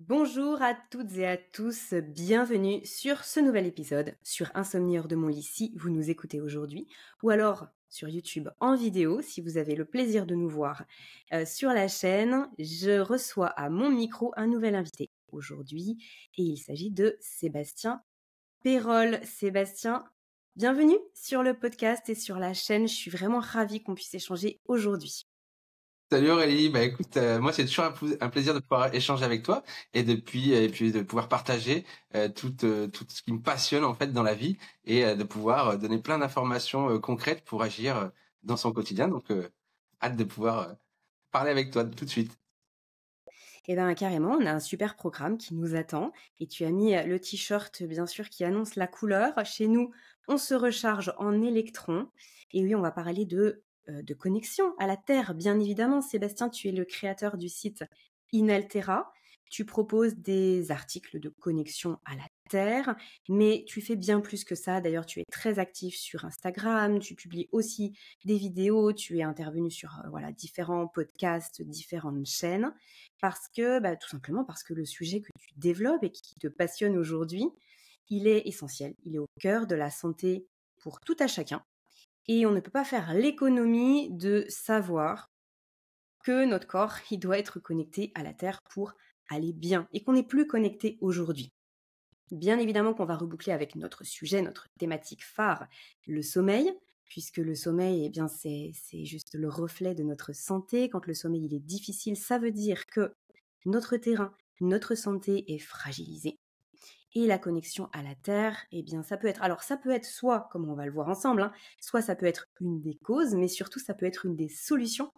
Bonjour à toutes et à tous, bienvenue sur ce nouvel épisode sur Insomnie hors de mon lit si vous nous écoutez aujourd'hui, ou alors sur YouTube en vidéo si vous avez le plaisir de nous voir sur la chaîne. Je reçois à mon micro un nouvel invité aujourd'hui et il s'agit de Sébastien Pérol. Sébastien, bienvenue sur le podcast et sur la chaîne, je suis vraiment ravie qu'on puisse échanger aujourd'hui. Salut Aurélie, bah écoute, moi c'est toujours un plaisir de pouvoir échanger avec toi et puis de pouvoir partager tout ce qui me passionne en fait dans la vie et de pouvoir donner plein d'informations concrètes pour agir dans son quotidien. Donc hâte de pouvoir parler avec toi tout de suite. Eh bien, carrément, on a un super programme qui nous attend. Et tu as mis le t-shirt, bien sûr, qui annonce la couleur. Chez nous, on se recharge en électrons. Et oui, on va parler de connexion à la Terre, bien évidemment. Sébastien, tu es le créateur du site Inaltera. Tu proposes des articles de connexion à la Terre, mais tu fais bien plus que ça. D'ailleurs, tu es très actif sur Instagram. Tu publies aussi des vidéos. Tu es intervenu sur voilà, différents podcasts, différentes chaînes. Parce que, tout simplement parce que le sujet que tu développes et qui te passionne aujourd'hui, il est essentiel. Il est au cœur de la santé pour tout à chacun. Et on ne peut pas faire l'économie de savoir que notre corps, il doit être connecté à la Terre pour aller bien et qu'on n'est plus connecté aujourd'hui. Bien évidemment qu'on va reboucler avec notre sujet, notre thématique phare, le sommeil, puisque le sommeil, eh bien, c'est juste le reflet de notre santé. Quand le sommeil il est difficile, ça veut dire que notre terrain, notre santé est fragilisée. Et la connexion à la Terre, eh bien, ça peut être soit, comme on va le voir ensemble, soit ça peut être une des causes, mais surtout ça peut être une des solutions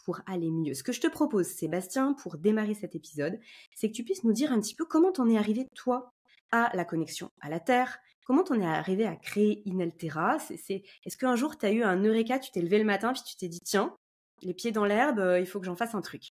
pour aller mieux. Ce que je te propose, Sébastien, pour démarrer cet épisode, c'est que tu puisses nous dire un petit peu comment t'en es arrivé, toi, à la connexion à la Terre, comment t'en es arrivé à créer Inaltera. Est-ce qu'un jour, tu as eu un eureka, tu t'es levé le matin, puis tu t'es dit, tiens, les pieds dans l'herbe, il faut que j'en fasse un truc.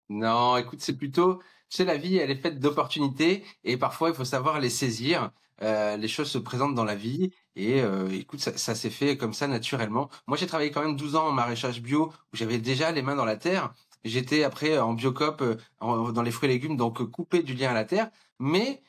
Non, écoute, c'est plutôt, tu sais, la vie, elle est faite d'opportunités et parfois il faut savoir les saisir. Les choses se présentent dans la vie et écoute, ça s'est fait comme ça naturellement. Moi, j'ai travaillé quand même 12 ans en maraîchage bio où j'avais déjà les mains dans la terre. J'étais après en biocop dans les fruits et légumes, donc coupé du lien à la terre. Mais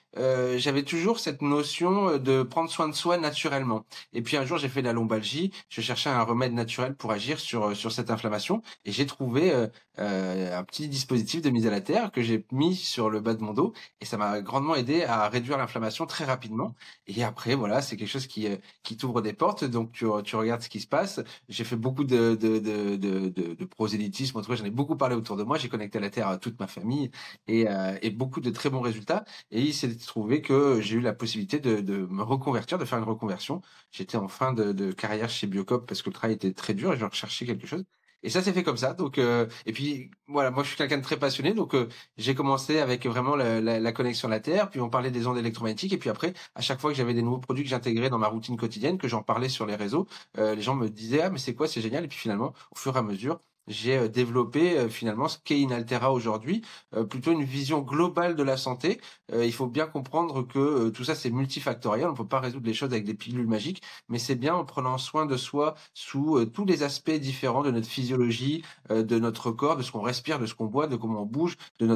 j'avais toujours cette notion de prendre soin de soi naturellement. Et puis un jour, j'ai fait de la lombalgie. Je cherchais un remède naturel pour agir sur cette inflammation et j'ai trouvé un petit dispositif de mise à la terre que j'ai mis sur le bas de mon dos et ça m'a grandement aidé à réduire l'inflammation très rapidement. Et après, voilà, c'est quelque chose qui t'ouvre des portes. Donc tu regardes ce qui se passe. J'ai fait beaucoup de prosélytisme. En tout cas, j'en ai beaucoup parlé autour de moi. J'ai connecté à la terre à toute ma famille et beaucoup de très bons résultats. Et il s'est trouvé que j'ai eu la possibilité de me reconvertir, de faire une reconversion. J'étais en fin de carrière chez Biocop parce que le travail était très dur et je recherchais quelque chose. Et ça s'est fait comme ça. Donc, et puis voilà, moi je suis quelqu'un de très passionné, donc j'ai commencé avec vraiment la connexion à la Terre, puis on parlait des ondes électromagnétiques, et puis après, à chaque fois que j'avais des nouveaux produits que j'intégrais dans ma routine quotidienne, que j'en parlais sur les réseaux, les gens me disaient ah mais c'est quoi, c'est génial. Et puis finalement, au fur et à mesure, j'ai développé finalement ce qu'est Inaltera aujourd'hui, plutôt une vision globale de la santé. Il faut bien comprendre que tout ça c'est multifactoriel, on peut pas résoudre les choses avec des pilules magiques, mais c'est bien en prenant soin de soi sous tous les aspects différents de notre physiologie, de notre corps, de ce qu'on respire, de ce qu'on boit, de comment on bouge, de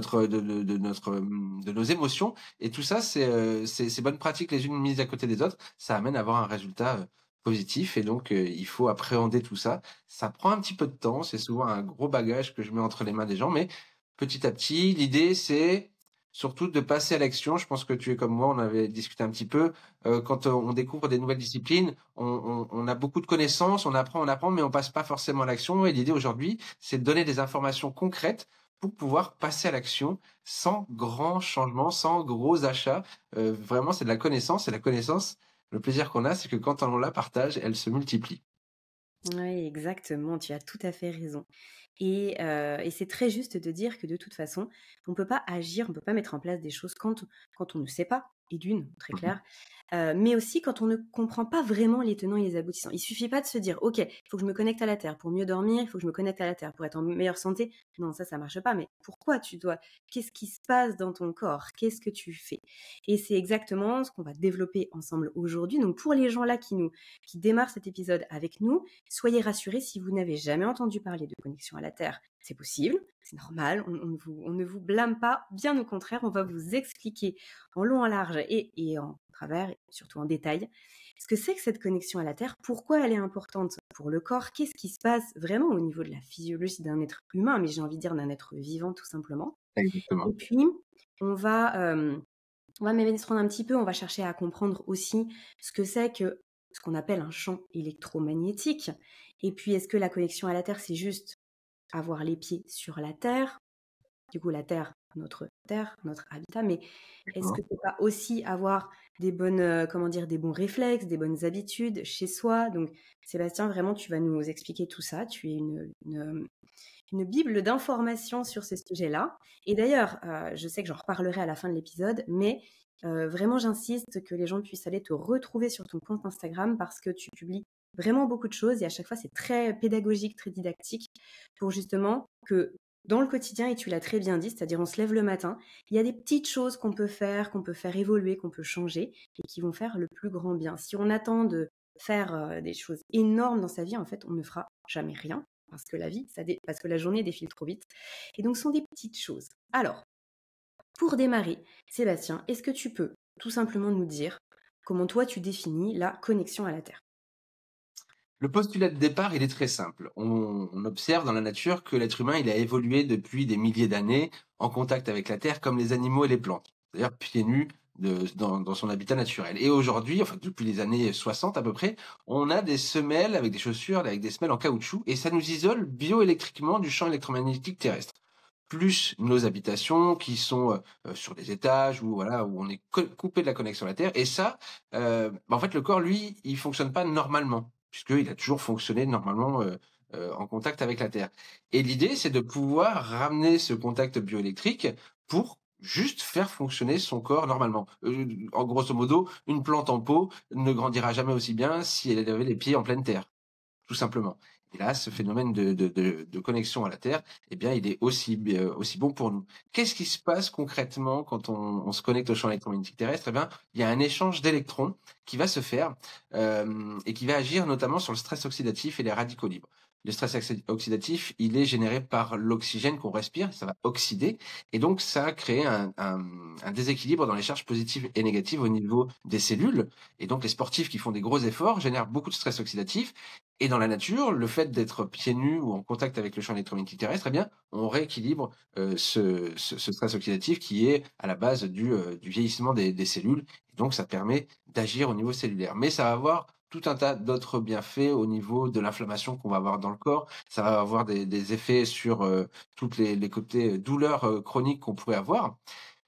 nos émotions. Et tout ça, c'est ces bonnes pratiques les unes mises à côté des autres, ça amène à avoir un résultat positif. Et donc, il faut appréhender tout ça. Ça prend un petit peu de temps. C'est souvent un gros bagage que je mets entre les mains des gens, mais petit à petit, l'idée, c'est surtout de passer à l'action. Je pense que tu es comme moi, on avait discuté un petit peu. Quand on découvre des nouvelles disciplines, on a beaucoup de connaissances, on apprend, mais on passe pas forcément à l'action. Et l'idée aujourd'hui, c'est de donner des informations concrètes pour pouvoir passer à l'action sans grand changement, sans gros achats. Vraiment, c'est de la connaissance. Et la connaissance, le plaisir qu'on a, c'est que quand on la partage, elle se multiplie. Oui, exactement, tu as tout à fait raison. Et c'est très juste de dire que de toute façon, on peut pas agir, on peut pas mettre en place des choses quand on ne sait pas, et d'une, très Mhm. clair, mais aussi quand on ne comprend pas vraiment les tenants et les aboutissants. Il suffit pas de se dire: «OK, il faut que je me connecte à la terre pour mieux dormir, il faut que je me connecte à la terre pour être en meilleure santé». Non, ça marche pas, mais pourquoi tu dois? Qu'est-ce qui se passe dans ton corps? Qu'est-ce que tu fais? Et c'est exactement ce qu'on va développer ensemble aujourd'hui. Donc pour les gens là qui démarrent cet épisode avec nous, soyez rassurés si vous n'avez jamais entendu parler de connexion à la la Terre, c'est possible, c'est normal, on ne vous blâme pas, bien au contraire, on va vous expliquer en long, en large et en travers, et surtout en détail, ce que c'est que cette connexion à la Terre, pourquoi elle est importante pour le corps, qu'est-ce qui se passe vraiment au niveau de la physiologie d'un être humain, mais j'ai envie de dire d'un être vivant tout simplement. Et Exactement. puis, on va, on va m'éviter un petit peu, on va chercher à comprendre aussi ce que c'est que ce qu'on appelle un champ électromagnétique. Et puis, est-ce que la connexion à la Terre, c'est juste avoir les pieds sur la Terre, du coup la Terre, notre habitat, mais est-ce que D'accord. c'est pas aussi avoir des bonnes, comment dire, des bons réflexes, des bonnes habitudes chez soi? Donc, Sébastien, vraiment, tu vas nous expliquer tout ça. Tu es une bible d'informations sur ce sujet-là. Et d'ailleurs, je sais que j'en reparlerai à la fin de l'épisode, mais vraiment, j'insiste que les gens puissent aller te retrouver sur ton compte Instagram parce que tu publies vraiment beaucoup de choses et à chaque fois, c'est très pédagogique, très didactique pour justement que dans le quotidien, et tu l'as très bien dit, c'est-à-dire on se lève le matin, il y a des petites choses qu'on peut faire évoluer, qu'on peut changer et qui vont faire le plus grand bien. Si on attend de faire des choses énormes dans sa vie, en fait, on ne fera jamais rien parce que la vie, parce que la journée défile trop vite. Et donc, ce sont des petites choses. Alors, pour démarrer, Sébastien, est-ce que tu peux tout simplement nous dire comment toi tu définis la connexion à la Terre? Le postulat de départ, il est très simple. On observe dans la nature que l'être humain, il a évolué depuis des milliers d'années en contact avec la terre comme les animaux et les plantes. C'est-à-dire pieds nus dans son habitat naturel. Et aujourd'hui, enfin depuis les années 60 à peu près, on a des semelles avec des chaussures, avec des semelles en caoutchouc, et ça nous isole bioélectriquement du champ électromagnétique terrestre. Plus nos habitations qui sont sur des étages où voilà où on est coupé de la connexion à la terre. Et ça, en fait, le corps, lui, il fonctionne pas normalement puisqu'il a toujours fonctionné normalement en contact avec la terre. Et l'idée, c'est de pouvoir ramener ce contact bioélectrique pour juste faire fonctionner son corps normalement. En grosso modo, une plante en pot ne grandira jamais aussi bien si elle avait les pieds en pleine terre tout simplement. Et là, ce phénomène de connexion à la Terre, eh bien, il est aussi bon pour nous. Qu'est-ce qui se passe concrètement quand on se connecte au champ électromagnétique terrestre? Eh bien, il y a un échange d'électrons qui va se faire et qui va agir notamment sur le stress oxydatif et les radicaux libres. Le stress oxydatif, il est généré par l'oxygène qu'on respire, ça va oxyder, et donc ça va créer un déséquilibre dans les charges positives et négatives au niveau des cellules. Et donc les sportifs qui font des gros efforts génèrent beaucoup de stress oxydatif, et dans la nature, le fait d'être pieds nus ou en contact avec le champ électromagnétique terrestre, eh bien, on rééquilibre ce stress oxydatif qui est à la base du vieillissement des cellules. Et donc, ça permet d'agir au niveau cellulaire. Mais ça va avoir tout un tas d'autres bienfaits au niveau de l'inflammation qu'on va avoir dans le corps. Ça va avoir des effets sur toutes les côtés douleurs chroniques qu'on pourrait avoir.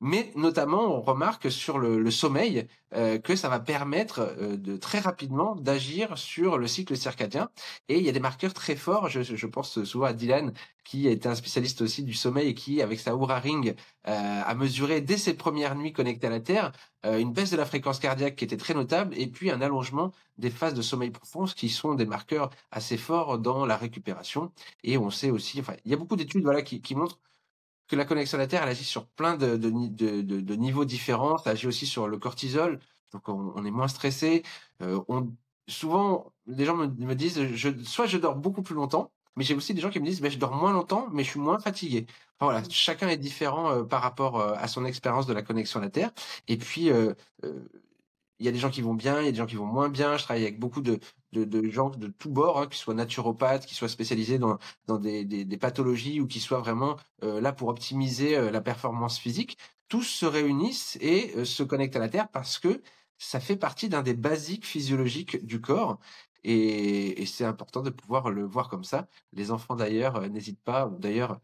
Mais notamment, on remarque sur le sommeil que ça va permettre de très rapidement d'agir sur le cycle circadien. Et il y a des marqueurs très forts. Je pense souvent à Dylan, qui était un spécialiste aussi du sommeil et qui, avec sa Oura Ring, a mesuré dès ses premières nuits connectées à la Terre une baisse de la fréquence cardiaque qui était très notable et puis un allongement des phases de sommeil profond, ce qui sont des marqueurs assez forts dans la récupération. Et on sait aussi, enfin, il y a beaucoup d'études voilà, qui montrent que la connexion à la Terre, elle agit sur plein de niveaux différents. Ça agit aussi sur le cortisol, donc on est moins stressé. Souvent, les gens me disent, soit je dors beaucoup plus longtemps, mais j'ai aussi des gens qui me disent, je dors moins longtemps, mais je suis moins fatigué. Enfin, voilà, Mmh. chacun est différent par rapport à son expérience de la connexion à la Terre. Et puis, euh, il y a des gens qui vont bien, il y a des gens qui vont moins bien. Je travaille avec beaucoup de gens de tous bords, hein, qui soient naturopathes, qui soient spécialisés dans des pathologies ou qui soient vraiment là pour optimiser la performance physique. Tous se réunissent et se connectent à la Terre parce que ça fait partie d'un des basiques physiologiques du corps. Et c'est important de pouvoir le voir comme ça. Les enfants d'ailleurs n'hésitent pas, ou d'ailleurs,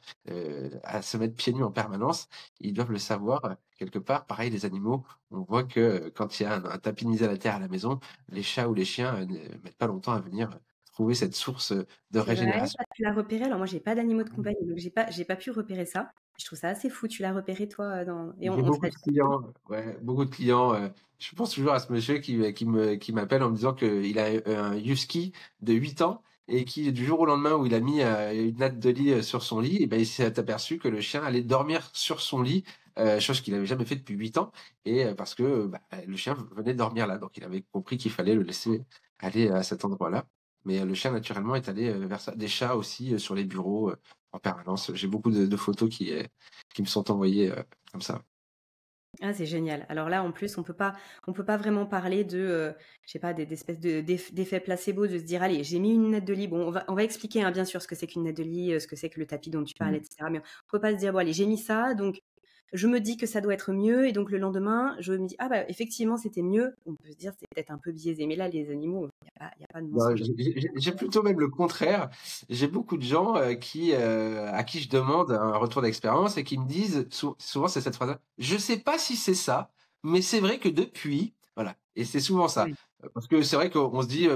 à se mettre pieds nus en permanence. Ils doivent le savoir quelque part. Pareil, les animaux, on voit que quand il y a un tapis de mise à la terre à la maison, les chats ou les chiens ne mettent pas longtemps à venir trouver cette source de C'est vrai? régénération. Ça, tu l'as repéré? Alors moi, j'ai pas d'animaux de compagnie, donc j'ai pas pu repérer ça. Je trouve ça assez fou. Tu l'as repéré toi, dans et J'ai on te beaucoup l'a de dit? clients, ouais, beaucoup de clients. Je pense toujours à ce monsieur qui m'appelle en me disant qu'il a un husky de 8 ans et qui, du jour au lendemain où il a mis une natte de lit sur son lit, et ben, il s'est aperçu que le chien allait dormir sur son lit, chose qu'il avait jamais fait depuis 8 ans, et parce que le chien venait dormir là. Donc il avait compris qu'il fallait le laisser aller à cet endroit-là. Mais le chien, naturellement, est allé vers ça. Des chats aussi sur les bureaux en permanence. J'ai beaucoup de photos qui me sont envoyées comme ça. Ah, c'est génial. Alors là, en plus, on peut pas vraiment parler de, je sais pas, d'espèces d'effets placebo, de se dire, allez, j'ai mis une lunette de lit. Bon, on va expliquer, hein, bien sûr, ce que c'est qu'une lunette de lit, ce que c'est que le tapis dont tu parles, Mm. etc. Mais on peut pas se dire, bon, allez, j'ai mis ça, donc je me dis que ça doit être mieux, et donc le lendemain, je me dis, ah bah, effectivement, c'était mieux. On peut se dire, c'est peut-être un peu biaisé. Mais là, les animaux, il y a pas de Bah, mensonge. j'ai plutôt même le contraire. J'ai beaucoup de gens à qui je demande un retour d'expérience et qui me disent, souvent c'est cette phrase-là, je sais pas si c'est ça, mais c'est vrai que depuis, voilà. Et c'est souvent ça. Ouais. Parce que c'est vrai qu'on se dit,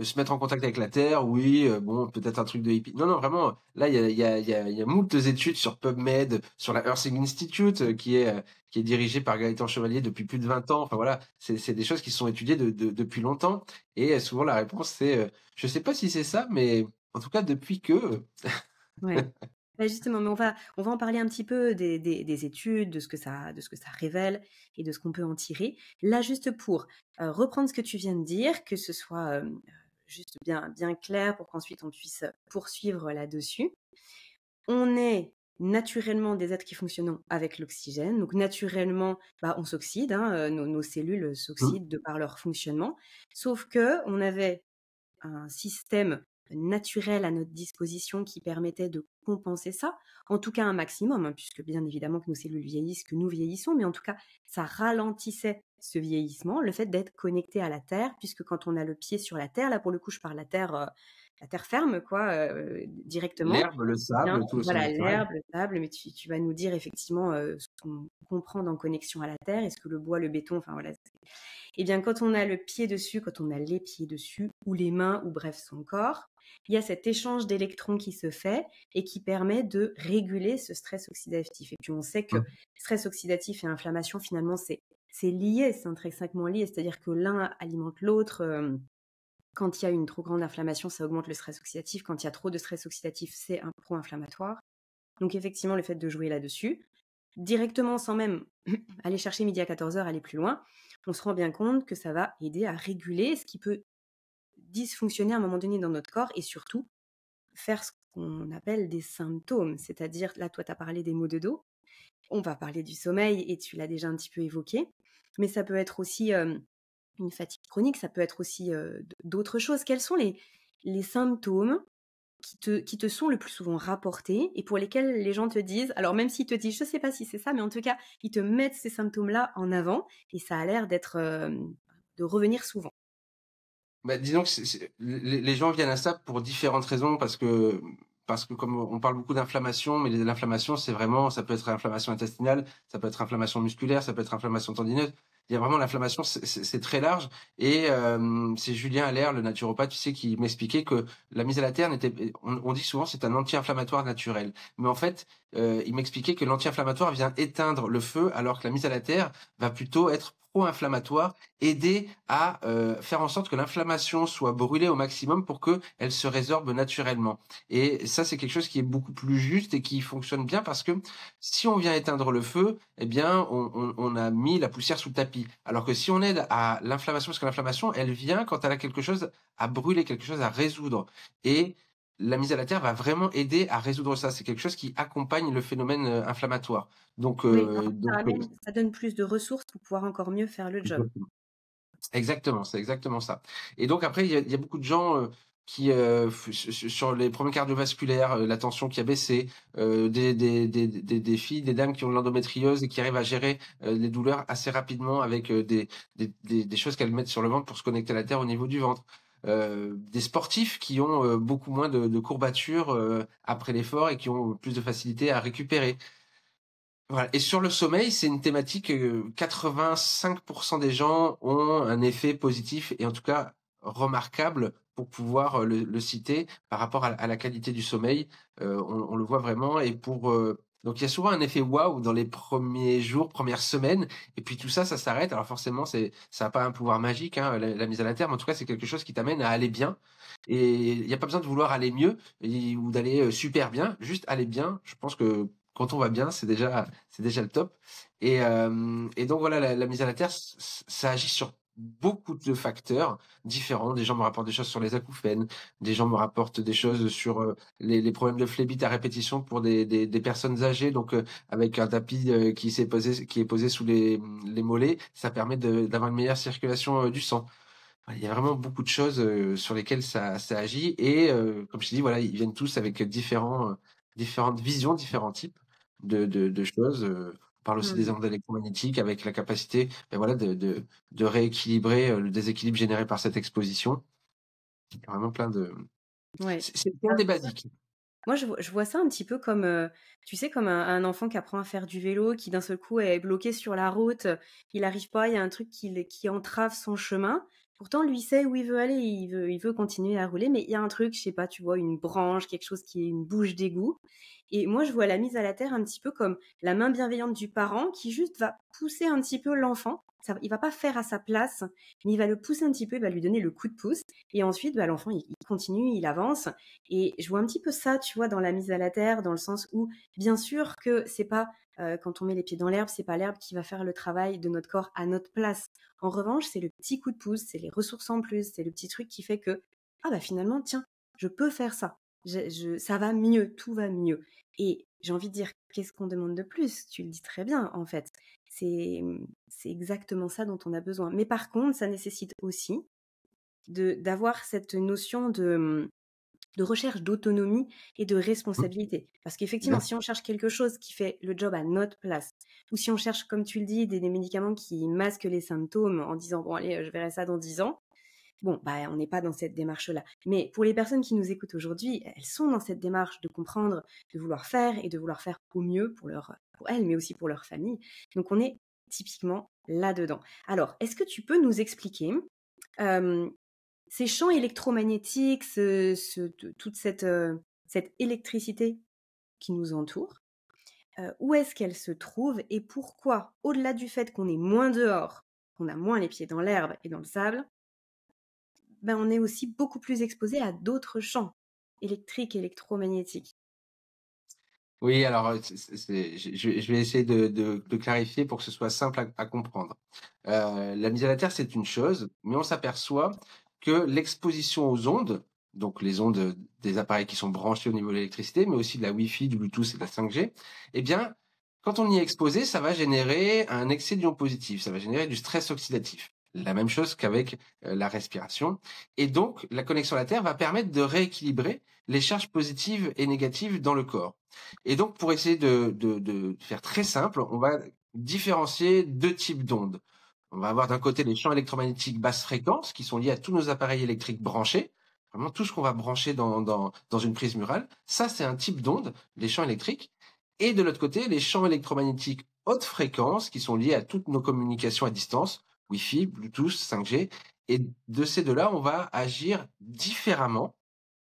se mettre en contact avec la Terre, oui, bon, peut-être un truc de hippie. Non, non, vraiment, là, il y a moult études sur PubMed, sur la Earthing Institute, qui est dirigée par Gaëtan Chevalier depuis plus de 20 ans. Enfin voilà, c'est des choses qui sont étudiées depuis longtemps. Et souvent, la réponse, c'est je sais pas si c'est ça, mais en tout cas, depuis que. Ouais. Bah, justement, mais on va en parler un petit peu des études, de ce que ça révèle et de ce qu'on peut en tirer. Là, juste pour reprendre ce que tu viens de dire, que ce soit juste bien clair pour qu'ensuite on puisse poursuivre là-dessus. On est naturellement des êtres qui fonctionnent avec l'oxygène. Donc naturellement, bah, on s'oxyde, hein, nos cellules Hmm. s'oxydent de par leur fonctionnement. Sauf que on avait un système naturel à notre disposition qui permettait de compenser ça, en tout cas un maximum, hein, puisque bien évidemment que nos cellules vieillissent, que nous vieillissons, mais en tout cas, ça ralentissait ce vieillissement, le fait d'être connecté à la Terre, puisque quand on a le pied sur la Terre, là pour le coup je parle la terre ferme, quoi, directement, L'herbe, le eh bien sable, tout le sol voilà, naturel. l'herbe, le sable, mais tu vas nous dire effectivement ce qu'on comprend en connexion à la Terre, est-ce que le bois, le béton, enfin voilà, eh bien, quand on a le pied dessus, quand on a les pieds dessus, ou les mains, ou bref son corps, il y a cet échange d'électrons qui se fait et qui permet de réguler ce stress oxydatif. Et puis on sait que Hmm. stress oxydatif et inflammation, finalement, c'est lié, c'est intrinsèquement lié, c'est-à-dire que l'un alimente l'autre. Quand il y a une trop grande inflammation, ça augmente le stress oxydatif. Quand il y a trop de stress oxydatif, c'est un pro-inflammatoire. Donc effectivement, le fait de jouer là-dessus, directement sans même aller chercher midi à 14 heures, aller plus loin, on se rend bien compte que ça va aider à réguler ce qui peut dysfonctionner à un moment donné dans notre corps et surtout faire ce qu'on appelle des symptômes. C'est-à-dire, là, toi, tu as parlé des maux de dos, on va parler du sommeil et tu l'as déjà un petit peu évoqué, mais ça peut être aussi une fatigue chronique, ça peut être aussi d'autres choses. Quels sont les symptômes qui te sont le plus souvent rapportés et pour lesquels les gens te disent, alors même s'ils te disent, je sais pas si c'est ça, mais en tout cas, ils te mettent ces symptômes-là en avant et ça a l'air d'être, de revenir souvent. Bah, disons que les gens viennent à ça pour différentes raisons parce que comme on parle beaucoup d'inflammation, mais l'inflammation c'est vraiment ça peut être inflammation intestinale, ça peut être inflammation musculaire, ça peut être inflammation tendineuse. Il y a vraiment l'inflammation, c'est très large et c'est Julien Allaire, le naturopathe, tu sais, qui m'expliquait que la mise à la terre on dit souvent c'est un anti-inflammatoire naturel, mais en fait il m'expliquait que l'anti-inflammatoire vient éteindre le feu alors que la mise à la terre va plutôt être pro-inflammatoire, aider à faire en sorte que l'inflammation soit brûlée au maximum pour que elle se résorbe naturellement. Et ça, c'est quelque chose qui est beaucoup plus juste et qui fonctionne bien parce que si on vient éteindre le feu, eh bien, on a mis la poussière sous le tapis. Alors que si on aide à l'inflammation, parce que l'inflammation, elle vient quand elle a quelque chose à brûler, quelque chose à résoudre. Et la mise à la terre va vraiment aider à résoudre ça. C'est quelque chose qui accompagne le phénomène inflammatoire. Donc, Oui, en fait, ça donne plus de ressources pour pouvoir encore mieux faire le job. exactement, c'est exactement ça. Et donc après, il y a beaucoup de gens qui, sur les problèmes cardiovasculaires, la tension qui a baissé, des filles, des dames qui ont de l'endométriose et qui arrivent à gérer les douleurs assez rapidement avec des choses qu'elles mettent sur le ventre pour se connecter à la terre au niveau du ventre. Des sportifs qui ont beaucoup moins de courbatures après l'effort et qui ont plus de facilité à récupérer. Voilà. Et sur le sommeil, c'est une thématique, 85% des gens ont un effet positif et en tout cas remarquable pour pouvoir le citer par rapport à la qualité du sommeil. On le voit vraiment et donc il y a souvent un effet waouh dans les premiers jours, premières semaines et puis tout ça, ça s'arrête. Alors forcément, ça n'a pas un pouvoir magique, hein, la mise à la terre, mais en tout cas, c'est quelque chose qui t'amène à aller bien et il n'y a pas besoin de vouloir aller mieux ou d'aller super bien, juste aller bien. Je pense que quand on va bien, c'est déjà le top. Et donc voilà, la mise à la terre, ça agit sur beaucoup de facteurs différents. Des gens me rapportent des choses sur les acouphènes, des gens me rapportent des choses sur, les problèmes de phlébite à répétition pour des personnes âgées. Donc, avec un tapis, qui est posé sous les mollets, ça permet d'avoir une meilleure circulation, du sang. Il y a vraiment beaucoup de choses, sur lesquelles ça agit et comme je t'ai dit, voilà, ils viennent tous avec différentes visions, différents types de choses, on parle aussi des Mmh. ondes électromagnétiques avec la capacité, voilà, de rééquilibrer, le déséquilibre généré par cette exposition. Il y a vraiment plein de Ouais. c'est plein des basiques. Moi, je vois ça un petit peu comme, tu sais, comme un enfant qui apprend à faire du vélo, qui d'un seul coup est bloqué sur la route, il arrive pas, il y a un truc qui entrave son chemin. Pourtant, lui sait où il veut aller, il veut continuer à rouler, mais il y a un truc, je sais pas, tu vois, une branche, quelque chose qui est une bouche d'égout. Et moi, je vois la mise à la terre un petit peu comme la main bienveillante du parent qui juste va pousser un petit peu l'enfant. Ça, il va pas faire à sa place, mais il va le pousser un petit peu, il va lui donner le coup de pouce. Et ensuite, bah, l'enfant, il continue, il avance. Et je vois un petit peu ça, tu vois, dans la mise à la terre, dans le sens où, bien sûr que c'est pas, quand on met les pieds dans l'herbe, c'est pas l'herbe qui va faire le travail de notre corps à notre place. En revanche, c'est le petit coup de pouce, c'est les ressources en plus, c'est le petit truc qui fait que, ah bah finalement, tiens, je peux faire ça. Ça va mieux, tout va mieux. Et j'ai envie de dire, qu'est-ce qu'on demande de plus? Tu le dis très bien, en fait. C'est exactement ça dont on a besoin. Mais par contre, ça nécessite aussi d'avoir cette notion de recherche d'autonomie et de Mmh, responsabilité. Parce qu'effectivement, exact. si on cherche quelque chose qui fait le job à notre place, ou si on cherche, comme tu le dis, des médicaments qui masquent les symptômes en disant, bon, allez, je verrai ça dans 10 ans, bon, bah, on n'est pas dans cette démarche-là. Mais pour les personnes qui nous écoutent aujourd'hui, elles sont dans cette démarche de comprendre, de vouloir faire et de vouloir faire au mieux pour elles, mais aussi pour leur famille. Donc, on est typiquement là-dedans. Alors, est-ce que tu peux nous expliquer euh, ces champs électromagnétiques, toute cette électricité qui nous entoure, où est-ce qu'elle se trouve et pourquoi, au-delà du fait qu'on est moins dehors, qu'on a moins les pieds dans l'herbe et dans le sable, ben on est aussi beaucoup plus exposé à d'autres champs électriques, électromagnétiques. Oui, alors, je vais essayer de clarifier pour que ce soit simple à comprendre. La mise à la terre, c'est une chose, mais on s'aperçoit que l'exposition aux ondes, donc les ondes, des appareils qui sont branchés au niveau de l'électricité, mais aussi de la Wi-Fi, du Bluetooth et de la 5G, eh bien, quand on y est exposé, ça va générer un excès d'ions positifs, ça va générer du stress oxydatif. La même chose qu'avec, la respiration et donc la connexion à la terre va permettre de rééquilibrer les charges positives et négatives dans le corps. Et donc, pour essayer de faire très simple, on va différencier deux types d'ondes. On va avoir d'un côté les champs électromagnétiques basse fréquence qui sont liés à tous nos appareils électriques branchés. Vraiment tout ce qu'on va brancher dans une prise murale. Ça, c'est un type d'onde, les champs électriques. Et de l'autre côté, les champs électromagnétiques haute fréquence qui sont liés à toutes nos communications à distance, Wi-Fi, Bluetooth, 5G. Et de ces deux-là, on va agir différemment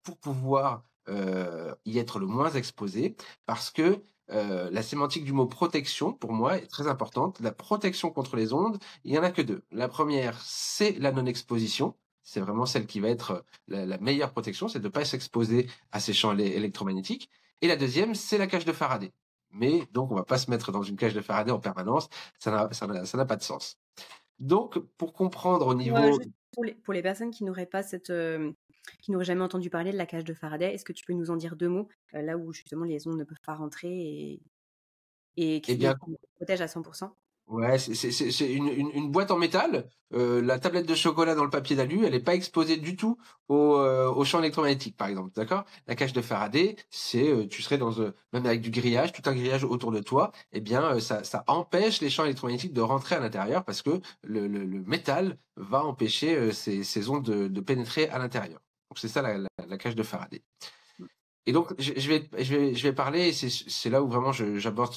pour pouvoir, y être le moins exposé parce que, la sémantique du mot protection, pour moi, est très importante. La protection contre les ondes, il y en a que 2. La première, c'est la non-exposition. C'est vraiment celle qui va être, la meilleure protection, c'est de ne pas s'exposer à ces champs électromagnétiques et la deuxième, c'est la cage de Faraday. Mais donc on va pas se mettre dans une cage de Faraday en permanence, ça n'a pas de sens. Donc pour comprendre au niveau Juste pour les personnes qui n'auraient pas qui n'auraient jamais entendu parler de la cage de Faraday, est-ce que tu peux nous en dire 2 mots? Là où justement les ondes ne peuvent pas rentrer eh et bien qui nous protègent à 100%. ouais, c'est une boîte en métal. La tablette de chocolat dans le papier d'alu, elle est pas exposée du tout au champ électromagnétique, par exemple. D'accord? La cage de Faraday, c'est tu serais dans même avec du grillage, tout un grillage autour de toi. Eh bien, ça empêche les champs électromagnétiques de rentrer à l'intérieur parce que le métal va empêcher ces ondes de pénétrer à l'intérieur. Donc c'est ça la cage de Faraday. Et donc je vais parler. Et c'est là où vraiment j'aborde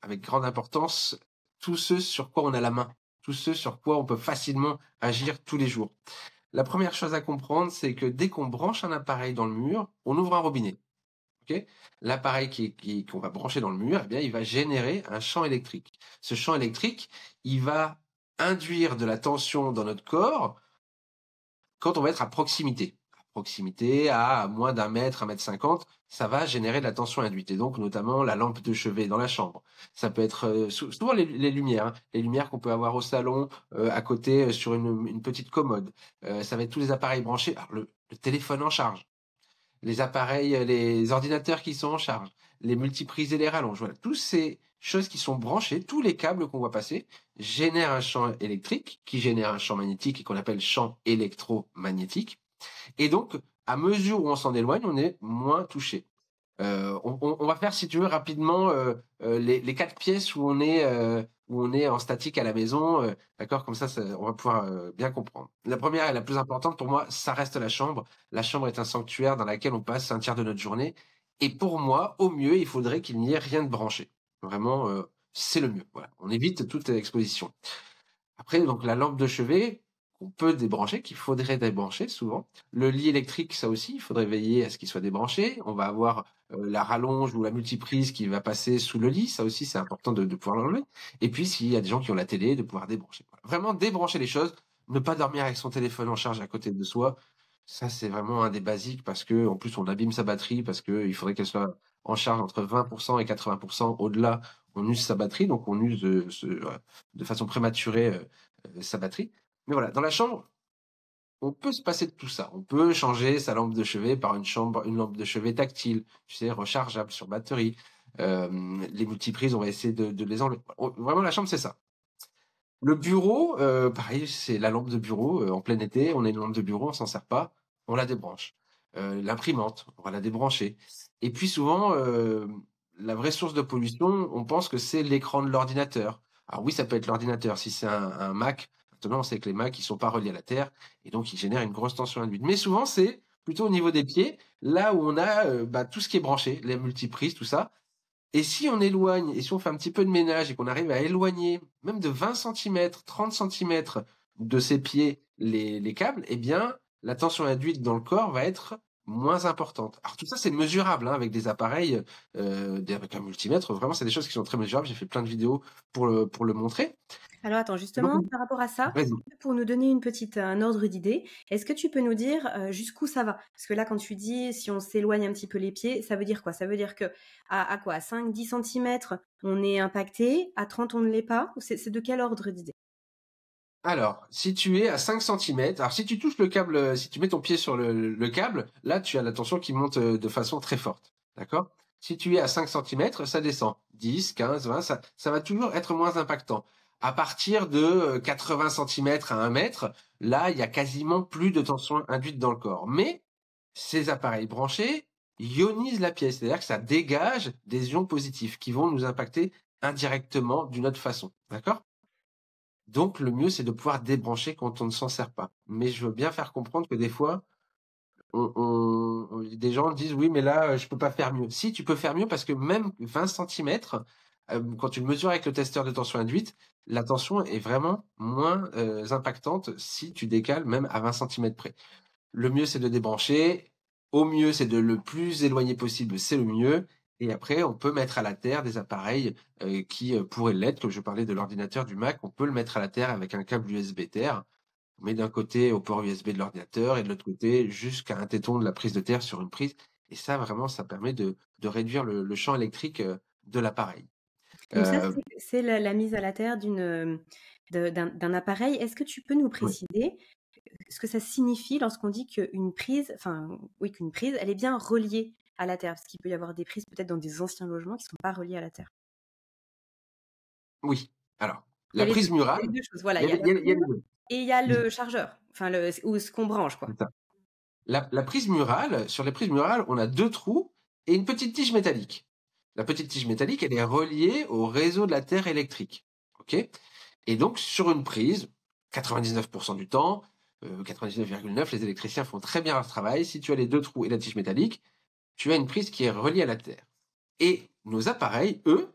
avec grande importance tous ceux sur quoi on a la main, tous ceux sur quoi on peut facilement agir tous les jours. La première chose à comprendre, c'est que dès qu'on branche un appareil dans le mur, on ouvre un robinet. Ok. L'appareil qu'on va brancher dans le mur, eh bien, il va générer un champ électrique. Ce champ électrique, il va induire de la tension dans notre corps quand on va être à proximité. proximité, à moins d'un mètre, 1,50 m, ça va générer de la tension induite et donc notamment la lampe de chevet dans la chambre. Ça peut être, souvent les lumières, hein, les lumières qu'on peut avoir au salon, à côté, sur une petite commode. Ça va être tous les appareils branchés. Alors le téléphone en charge, les appareils, les ordinateurs qui sont en charge, les multiprises et les rallonges. Voilà, toutes ces choses qui sont branchées, tous les câbles qu'on voit passer génèrent un champ électrique qui génère un champ magnétique et qu'on appelle champ électromagnétique. Et donc, à mesure où on s'en éloigne, on est moins touché. On va faire, si tu veux, rapidement les quatre pièces où on est en statique à la maison, d'accord? Comme ça, on va pouvoir bien comprendre. La première et la plus importante pour moi, ça reste la chambre. La chambre est un sanctuaire dans laquelle on passe un tiers de notre journée. Et pour moi, au mieux, il faudrait qu'il n'y ait rien de branché. Vraiment, c'est le mieux. Voilà, on évite toute exposition. Après, donc la lampe de chevet qu'on peut débrancher, qu'il faudrait débrancher souvent. Le lit électrique, ça aussi, il faudrait veiller à ce qu'il soit débranché. On va avoir la rallonge ou la multiprise qui va passer sous le lit. Ça aussi, c'est important de pouvoir l'enlever. Et puis, s'il y a des gens qui ont la télé, de pouvoir débrancher. Voilà. Vraiment débrancher les choses. Ne pas dormir avec son téléphone en charge à côté de soi. Ça, c'est vraiment un des basiques parce que, en plus, on abîme sa batterie parce que il faudrait qu'elle soit en charge entre 20% et 80%. Au-delà, on use sa batterie, donc on use de façon prématurée sa batterie. Mais voilà, dans la chambre, on peut se passer de tout ça. On peut changer sa lampe de chevet par une lampe de chevet tactile, tu sais, rechargeable sur batterie. Les multiprises, on va essayer de les enlever. Vraiment, la chambre, c'est ça. Le bureau, pareil, c'est la lampe de bureau. En plein été, on a une lampe de bureau, on s'en sert pas, on la débranche. L'imprimante, on va la débrancher. Et puis souvent, la vraie source de pollution, on pense que c'est l'écran de l'ordinateur. Alors oui, ça peut être l'ordinateur. Si c'est un Mac, maintenant on sait que les Macs, ils sont pas reliés à la Terre, et donc ils génèrent une grosse tension induite. Mais souvent, c'est plutôt au niveau des pieds, là où on a tout ce qui est branché, les multiprises, tout ça. Et si on éloigne, et si on fait un petit peu de ménage et qu'on arrive à éloigner, même de 20 centimètres, 30 centimètres de ses pieds les câbles, eh bien, la tension induite dans le corps va être moins importante. Alors tout ça, c'est mesurable hein, avec des appareils, avec un multimètre. Vraiment, c'est des choses qui sont très mesurables. J'ai fait plein de vidéos pour le montrer. Alors attends, Donc, justement, par rapport à ça, vas-y. pour nous donner un ordre d'idée, est-ce que tu peux nous dire jusqu'où ça va? Parce que là, quand tu dis si on s'éloigne un petit peu les pieds, ça veut dire quoi? Ça veut dire que à quoi? À 5-10 centimètres, on est impacté, à 30, on ne l'est pas? Ou c'est de quel ordre d'idée? Alors, si tu es à 5 centimètres, alors si tu touches le câble, si tu mets ton pied sur le câble, là, tu as la tension qui monte de façon très forte. D'accord? Si tu es à 5 centimètres, ça descend. 10, 15, 20, ça va toujours être moins impactant. À partir de 80 centimètres à 1 mètre, là, il y a quasiment plus de tension induite dans le corps. Mais ces appareils branchés ionisent la pièce, c'est-à-dire que ça dégage des ions positifs qui vont nous impacter indirectement d'une autre façon. D'accord? Donc, le mieux, c'est de pouvoir débrancher quand on ne s'en sert pas. Mais je veux bien faire comprendre que des fois, des gens disent oui, mais là, je peux pas faire mieux. Si, tu peux faire mieux parce que même 20 centimètres, quand tu le mesures avec le testeur de tension induite, la tension est vraiment moins impactante si tu décales même à 20 centimètres près. Le mieux, c'est de débrancher. Au mieux, c'est de le plus éloigné possible, c'est le mieux. Et après, on peut mettre à la terre des appareils qui pourraient l'être. Comme je parlais de l'ordinateur du Mac, on peut le mettre à la terre avec un câble USB Terre. On met d'un côté au port USB de l'ordinateur et de l'autre côté jusqu'à un téton de la prise de terre sur une prise. Et ça, vraiment, ça permet de réduire le champ électrique de l'appareil. Donc ça, Euh, c'est la mise à la terre d'un appareil. Est-ce que tu peux nous oui. préciser ce que ça signifie lorsqu'on dit qu'une prise, enfin oui, qu'une prise, elle est bien reliée à la terre? Parce qu'il peut y avoir des prises peut-être dans des anciens logements qui ne sont pas reliées à la terre. Oui. Alors, Il y a la les 2, prise il y a murale, les 2 choses. Voilà, il y il a, y a les- la il y a, il y a prise les deux. et il y a Oui, le chargeur, enfin ou ce qu'on branche, quoi. c'est ça. La prise murale, sur les prises murales, on a deux trous et une petite tige métallique. La petite tige métallique, elle est reliée au réseau de la terre électrique. OK? Et donc, sur une prise, 99% du temps, 99,9, les électriciens font très bien leur travail. Si tu as les deux trous et la tige métallique, tu as une prise qui est reliée à la terre. Et nos appareils, eux,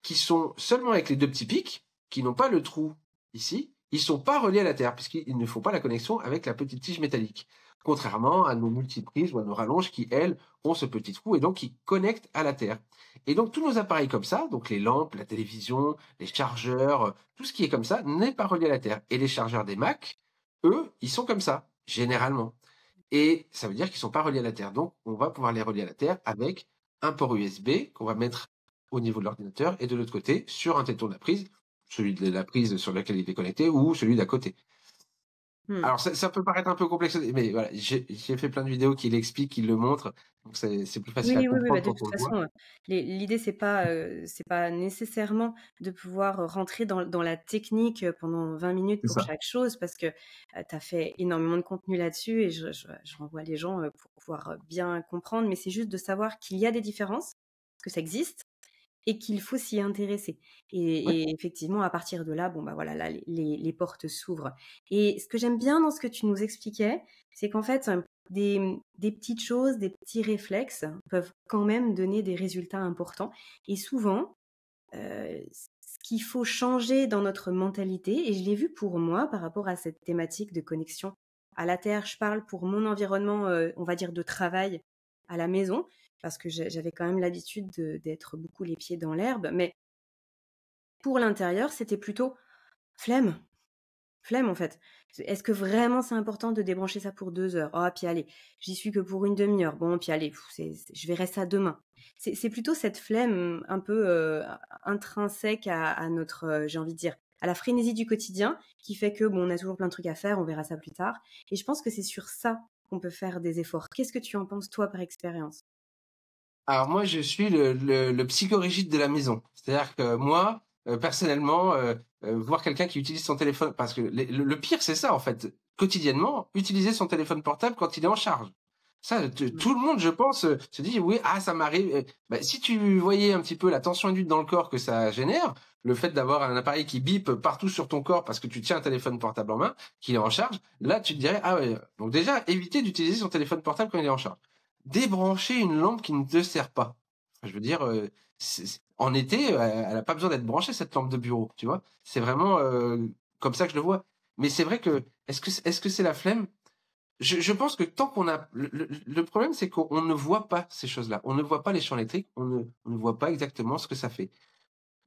qui sont seulement avec les deux petits pics, qui n'ont pas le trou ici, ils sont pas reliés à la terre, puisqu'ils ne font pas la connexion avec la petite tige métallique. Contrairement à nos multiprises ou à nos rallonges qui, elles, ont ce petit trou et donc qui connectent à la terre. Et donc tous nos appareils comme ça, donc les lampes, la télévision, les chargeurs, tout ce qui est comme ça, n'est pas relié à la terre. Et les chargeurs des Mac, eux, ils sont comme ça, généralement. et ça veut dire qu'ils sont pas reliés à la Terre. Donc on va pouvoir les relier à la Terre avec un port USB qu'on va mettre au niveau de l'ordinateur et de l'autre côté sur un téton de la prise, celui de la prise sur laquelle il est connecté ou celui d'à côté. Mmh. Alors ça peut paraître un peu complexe, mais voilà, j'ai fait plein de vidéos qui l'expliquent, qui le montrent, donc c'est plus facile à Oui, oui, oui, bah, comprendre de quand toute on le voit. façon, l'idée c'est pas nécessairement de pouvoir, rentrer dans la technique, pendant 20 minutes C'est pour ça. chaque chose parce que, tu as fait énormément de contenu là-dessus et je renvoie les gens, pour pouvoir, bien comprendre. Mais c'est juste de savoir qu'il y a des différences, que ça existe et qu'il faut s'y intéresser Ouais. et effectivement à partir de là, bon, bah, voilà, là les portes s'ouvrent et ce que j'aime bien dans ce que tu nous expliquais, c'est qu'en fait, des petites choses, des petits réflexes peuvent quand même donner des résultats importants et souvent, ce qu'il faut changer dans notre mentalité et je l'ai vu pour moi par rapport à cette thématique de connexion à la terre. Je parle pour mon environnement, on va dire de travail à la maison parce que j'avais quand même l'habitude d'être beaucoup les pieds dans l'herbe, mais pour l'intérieur, c'était plutôt flemme. Flemme, en fait. Est-ce que vraiment c'est important de débrancher ça pour 2 heures? Oh, puis allez, j'y suis que pour une demi heure. Bon, puis allez, je verrai ça demain. C'est plutôt cette flemme un peu intrinsèque à notre, j'ai envie de dire, à la frénésie du quotidien qui fait que, bon, on a toujours plein de trucs à faire, on verra ça plus tard. Et je pense que c'est sur ça qu'on peut faire des efforts. Qu'est-ce que tu en penses, toi, par expérience? Alors moi, je suis le psychorigide de la maison. C'est-à-dire que moi, personnellement, voir quelqu'un qui utilise son téléphone, parce que le pire, c'est ça en fait, quotidiennement, utiliser son téléphone portable quand il est en charge. Ça, Mmh. tout le monde, je pense, se dit oui, ah, ça m'arrive. Bah, si tu voyais un petit peu la tension induite dans le corps que ça génère, le fait d'avoir un appareil qui bip partout sur ton corps parce que tu tiens un téléphone portable en main, qu'il est en charge, là, tu te dirais ah ouais. Donc déjà, éviter d'utiliser son téléphone portable quand il est en charge. Débrancher une lampe qui ne te sert pas. Je veux dire, en été, elle a pas besoin d'être branchée cette lampe de bureau, tu vois? C'est vraiment, comme ça que je le vois. Mais c'est vrai que est-ce que c'est la flemme? Je pense que tant qu'on a le problème, c'est qu'on ne voit pas ces choses-là. On ne voit pas les champs électriques, on ne voit pas exactement ce que ça fait.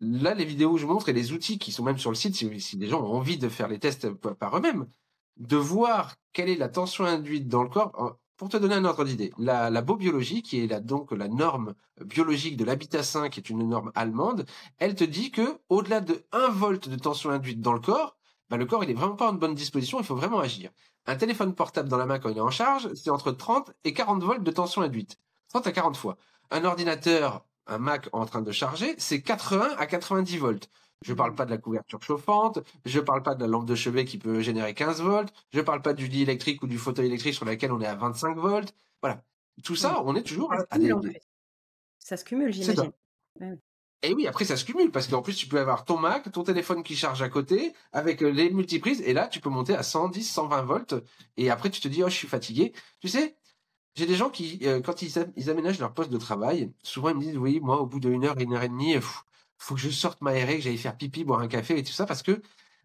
Là, les vidéos que je montre et les outils qui sont même sur le site, si des gens ont envie de faire les tests par eux-mêmes, de voir quelle est la tension induite dans le corps. Pour te donner un ordre d'idée, la biobiologie, qui est donc la norme biologique de l'habitat sain, qui est une norme allemande, elle te dit que au-delà de 1 volt de tension induite dans le corps, bah, le corps il est vraiment pas en bonne disposition, il faut vraiment agir. Un téléphone portable dans la main quand il est en charge, c'est entre 30 et 40 volts de tension induite. 30 à 40 fois. Un ordinateur, un Mac en train de charger, c'est 80 à 90 volts. Je parle Mmh. pas de la couverture chauffante, je parle pas de la lampe de chevet qui peut générer 15 volts, je parle pas du lit électrique ou du fauteuil électrique sur lequel on est à 25 volts. Voilà. Tout Mmh. ça, on est toujours Ça se à cumule en plus. Ça se cumule, c'est j'imagine. ça. Ouais, ouais. Et oui, après, ça se cumule parce qu'en plus, tu peux avoir ton Mac, ton téléphone qui charge à côté avec les multiprises et là, tu peux monter à 110, 120 volts et après, tu te dis, oh, je suis fatigué. Tu sais, j'ai des gens qui, quand ils aménagent leur poste de travail, souvent ils me disent, oui, moi, au bout d'une heure et demie, faut que je sorte m'aérer, que j'aille faire pipi, boire un café et tout ça parce que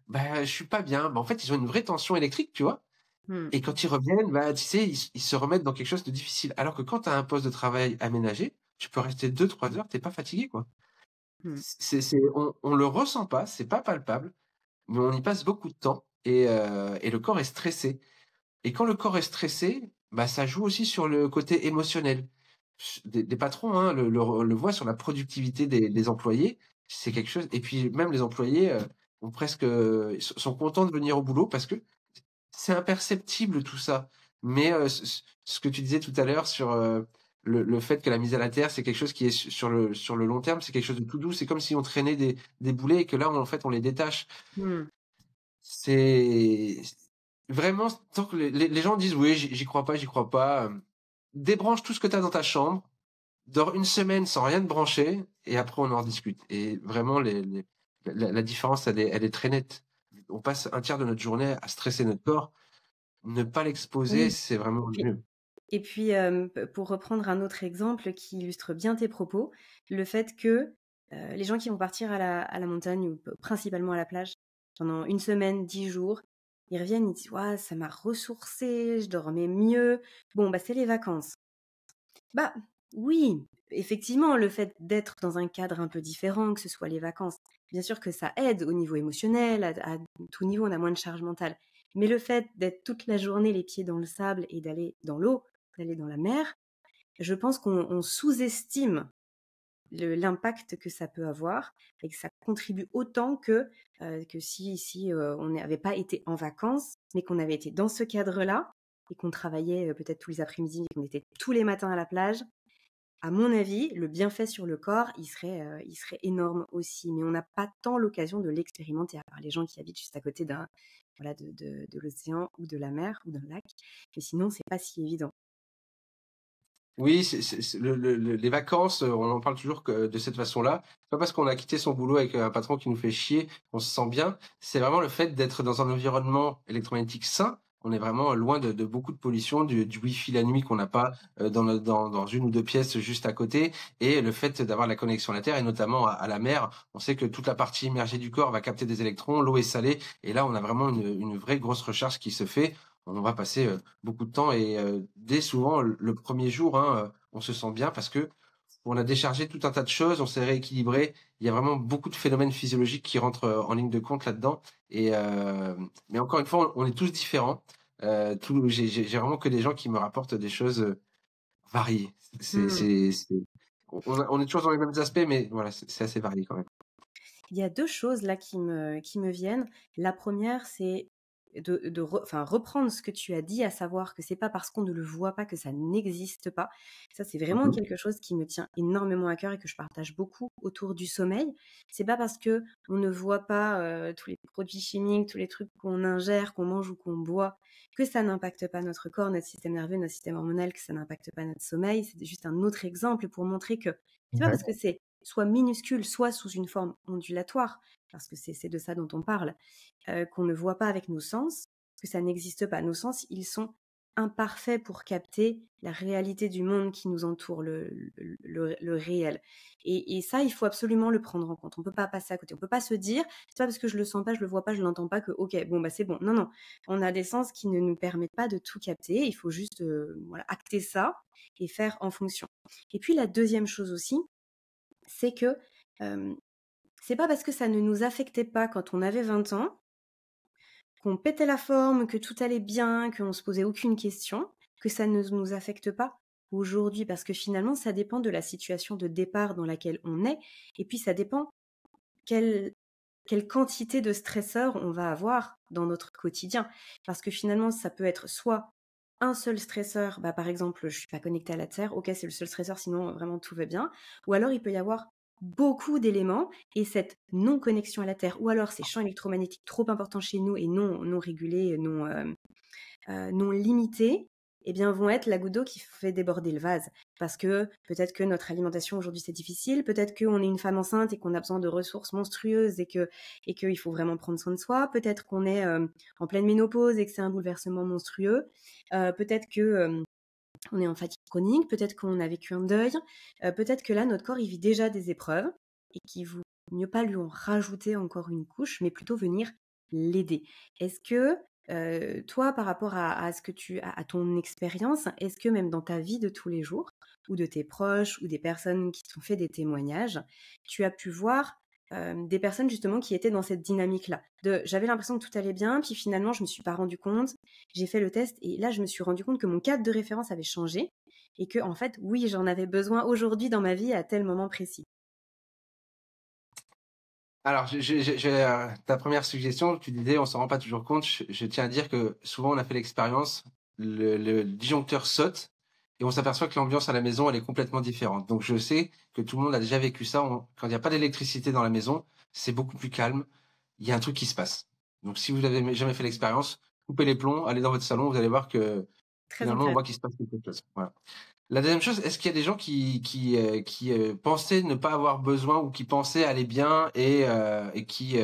bah, je suis pas bien. Bah, en fait, ils ont une vraie tension électrique, tu vois. Mmh. Et quand ils reviennent, bah, tu sais, ils se remettent dans quelque chose de difficile. Alors que quand tu as un poste de travail aménagé, tu peux rester 2, 3 heures, t'es pas fatigué, quoi. Mmh. On le ressent pas, c'est pas palpable, mais on y passe beaucoup de temps et le corps est stressé. Et quand le corps est stressé, bah, ça joue aussi sur le côté émotionnel. Des patrons, hein, le voient sur la productivité des employés, c'est quelque chose et puis même les employés, ont presque, sont contents de venir au boulot parce que c'est imperceptible tout ça. Mais, ce que tu disais tout à l'heure sur, le fait que la mise à la terre, c'est quelque chose qui est sur le long terme, c'est quelque chose de tout doux. C'est comme si on traînait des boulets et que là, en fait, on les détache. Mmh. C'est vraiment tant que les gens disent: «Oui, j'y crois pas», débranche tout ce que tu as dans ta chambre, dors une semaine sans rien te brancher et après on en rediscute et vraiment les la différence elle est très nette. On passe un tiers de notre journée à stresser notre corps. Ne pas l'exposer, Oui. c'est vraiment Et le puis mieux. et puis, p pour reprendre un autre exemple qui illustre bien tes propos, le fait que, les gens qui vont partir à la montagne ou p principalement à la plage pendant une semaine, 10 jours, ils reviennent, ils disent: «Waouh, ça m'a ressourcé, je dormais mieux». Bon, bah, c'est les vacances. Bah, oui, effectivement, le fait d'être dans un cadre un peu différent, que ce soit les vacances, bien sûr que ça aide au niveau émotionnel, à tout niveau, on a moins de charge mentale. Mais le fait d'être toute la journée les pieds dans le sable et d'aller dans l'eau, d'aller dans la mer, je pense qu'on sous-estime l'impact que ça peut avoir et que ça contribue autant que si on n'avait pas été en vacances, mais qu'on avait été dans ce cadre-là et qu'on travaillait peut-être tous les après-midi et qu'on était tous les matins à la plage. À mon avis, le bienfait sur le corps, il serait énorme aussi, mais on n'a pas tant l'occasion de l'expérimenter, à part les gens qui habitent juste à côté voilà, de l'océan ou de la mer ou d'un lac. Mais sinon, c'est pas si évident. Oui, c'est les vacances, on en parle toujours que de cette façon-là. C'est pas parce qu'on a quitté son boulot avec un patron qui nous fait chier qu'on se sent bien. C'est vraiment le fait d'être dans un environnement électromagnétique sain. On est vraiment loin de beaucoup de pollution, du wifi la nuit qu'on n'a pas dans une ou deux pièces juste à côté, et le fait d'avoir la connexion à la Terre et notamment à la mer. On sait que toute la partie immergée du corps va capter des électrons, l'eau est salée, et là on a vraiment une vraie grosse recharge qui se fait. On va passer beaucoup de temps et dès souvent le premier jour, hein, on se sent bien parce que on a déchargé tout un tas de choses, on s'est rééquilibré. Il y a vraiment beaucoup de phénomènes physiologiques qui rentrent en ligne de compte là-dedans. Et mais encore une fois, on est tous différents. J'ai vraiment que des gens qui me rapportent des choses variées. Mmh. On est toujours dans les mêmes aspects, mais voilà, c'est assez varié quand même. Il y a 2 choses là qui me viennent. La première, c'est reprendre ce que tu as dit, à savoir que c'est pas parce qu'on ne le voit pas que ça n'existe pas. Ça, c'est vraiment Mhm. quelque chose qui me tient énormément à cœur et que je partage beaucoup autour du sommeil. C'est pas parce qu'on ne voit pas, tous les produits chimiques, tous les trucs qu'on ingère, qu'on mange ou qu'on boit, que ça n'impacte pas notre corps, notre système nerveux, notre système hormonal, que ça n'impacte pas notre sommeil. C'est juste un autre exemple pour montrer que c'est pas Ouais. parce que c'est soit minuscule, soit sous une forme ondulatoire, parce que c'est de ça dont on parle, qu'on ne voit pas avec nos sens, que ça n'existe pas. Nos sens, ils sont imparfaits pour capter la réalité du monde qui nous entoure, le réel. Et ça, il faut absolument le prendre en compte. On ne peut pas passer à côté. On ne peut pas se dire, c'est pas parce que je le sens pas, je le vois pas, je l'entends pas que, ok, bon, bah c'est bon. Non, non. On a des sens qui ne nous permettent pas de tout capter. Il faut juste voilà, acter ça et faire en fonction. Et puis la deuxième chose aussi, c'est que c'est pas parce que ça ne nous affectait pas quand on avait 20 ans, qu'on pétait la forme, que tout allait bien, qu'on se posait aucune question, que ça ne nous affecte pas aujourd'hui. Parce que finalement, ça dépend de la situation de départ dans laquelle on est. Et puis, ça dépend quelle, quelle quantité de stresseurs on va avoir dans notre quotidien. Parce que finalement, ça peut être soit un seul stresseur, bah, par exemple, je suis pas connectée à la Terre, ok, c'est le seul stresseur, sinon vraiment tout va bien. Ou alors il peut y avoir beaucoup d'éléments et cette non-connexion à la Terre, ou alors ces champs électromagnétiques trop importants chez nous et non régulés, non limités, eh bien, vont être la goutte d'eau qui fait déborder le vase. Parce que peut-être que notre alimentation aujourd'hui c'est difficile, peut-être qu'on est une femme enceinte et qu'on a besoin de ressources monstrueuses et qu'il faut vraiment prendre soin de soi, peut-être qu'on est en pleine ménopause et que c'est un bouleversement monstrueux, peut-être que on est en fatigue chronique, peut-être qu'on a vécu un deuil, peut-être que là notre corps il vit déjà des épreuves et qu'il vaut mieux pas lui en rajouter encore une couche, mais plutôt venir l'aider. Est-ce que toi, par rapport à ce que à ton expérience, est-ce que même dans ta vie de tous les jours, ou de tes proches, ou des personnes qui t'ont fait des témoignages, tu as pu voir des personnes justement qui étaient dans cette dynamique-là, de j'avais l'impression que tout allait bien, puis finalement je me suis pas rendu compte, j'ai fait le test et là je me suis rendu compte que mon cadre de référence avait changé et que en fait oui j'en avais besoin aujourd'hui dans ma vie à tel moment précis. Alors, ta première suggestion, tu disais, on s'en rend pas toujours compte. Je tiens à dire que souvent, on a fait l'expérience, le disjoncteur saute et on s'aperçoit que l'ambiance à la maison, elle est complètement différente. Donc, je sais que tout le monde a déjà vécu ça. Quand il n'y a pas d'électricité dans la maison, c'est beaucoup plus calme. Il y a un truc qui se passe. Donc, si vous avez jamais fait l'expérience, coupez les plombs, allez dans votre salon, vous allez voir que Très finalement, on intéressant. voit qu'il se passe quelque chose. Voilà. La deuxième chose, est-ce qu'il y a des gens qui pensaient ne pas avoir besoin ou qui pensaient aller bien et qui,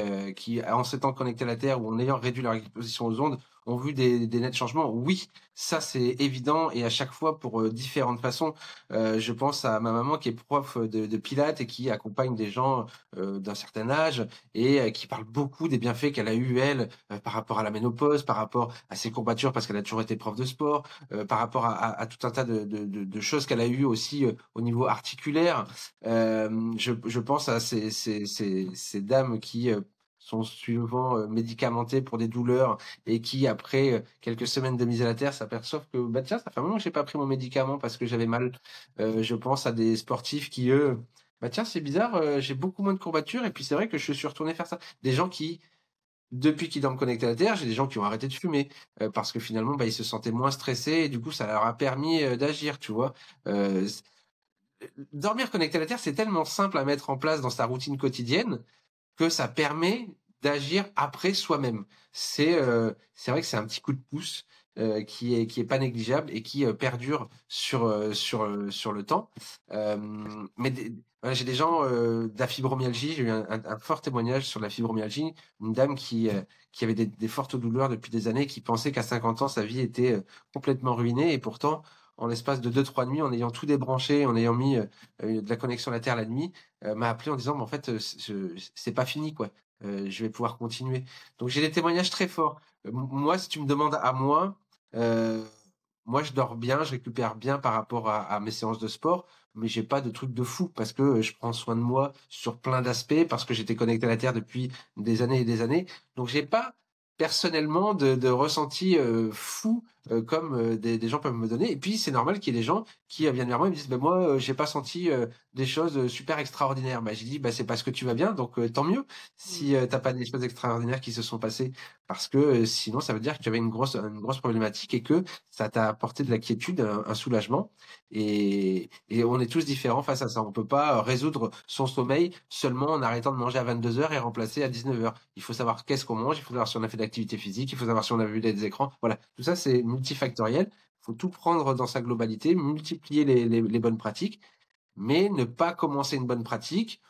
en s'étant connectés à la Terre ou en ayant réduit leur exposition aux ondes, ont vu des nets changements? Oui, ça c'est évident et à chaque fois pour différentes façons. Je pense à ma maman qui est prof de pilates et qui accompagne des gens d'un certain âge et qui parle beaucoup des bienfaits qu'elle a eu elle par rapport à la ménopause, par rapport à ses courbatures parce qu'elle a toujours été prof de sport, par rapport à tout un tas de choses qu'elle a eues aussi au niveau articulaire. Je pense à ces dames qui sont souvent, médicamentés pour des douleurs et qui après, quelques semaines de mise à la terre s'aperçoivent que: «Bah, tiens, ça fait un moment que j'ai pas pris mon médicament parce que j'avais mal». Je pense à des sportifs qui eux: «Bah, tiens, c'est bizarre, j'ai beaucoup moins de courbatures et puis c'est vrai que je suis retourné faire ça». Des gens qui, depuis qu'ils dorment connectés à la terre, j'ai des gens qui ont arrêté de fumer, parce que finalement, bah, ils se sentaient moins stressés et du coup ça leur a permis, d'agir, tu vois? S Dormir connecté à la terre, c'est tellement simple à mettre en place dans sa routine quotidienne que ça permet d'agir après soi-même. C'est vrai que c'est un petit coup de pouce, qui est pas négligeable et qui, perdure sur le temps. Mais des voilà, j'ai des gens, de la fibromyalgie, j'ai eu un fort témoignage sur la fibromyalgie. Une dame qui avait des fortes douleurs depuis des années, qui pensait qu'à 50 ans, sa vie était, complètement ruinée et pourtant, en l'espace de 2-3 nuits, en ayant tout débranché, en ayant mis, de la connexion à la terre la nuit, m'a appelé en disant: «Mais en fait, c'est pas fini, quoi. Je vais pouvoir continuer». Donc j'ai des témoignages très forts. Moi, si tu me demandes à moi, heu, moi je dors bien, je récupère bien par rapport à mes séances de sport, mais j'ai pas de truc de fou parce que, je prends soin de moi sur plein d'aspects, parce que j'étais connecté à la terre depuis des années et des années. Donc j'ai pas personnellement de ressenti, fou, comme, des gens peuvent me donner et puis c'est normal qu'il y ait des gens qui, viennent vers moi et me disent: «Bah, moi, j'ai pas senti, des choses, super extraordinaires». Bah, j'ai dit: «Bah, c'est parce que tu vas bien, donc tant mieux Mmh. si, tu pas des choses extraordinaires qui se sont passées. Parce que, sinon ça veut dire que tu avais une grosse problématique et que ça t'a apporté de la quiétude, un soulagement et on est tous différents face à ça. On peut pas, résoudre son sommeil seulement en arrêtant de manger à 22 heures et remplacer à 19 heures. Il faut savoir qu'est-ce qu'on mange, il faut savoir si on a fait de l'activité physique, il faut savoir si on a vu des écrans. Voilà, tout ça c'est multifactoriel. Il faut tout prendre dans sa globalité, multiplier les bonnes pratiques, mais ne pas commencer une bonne pratique,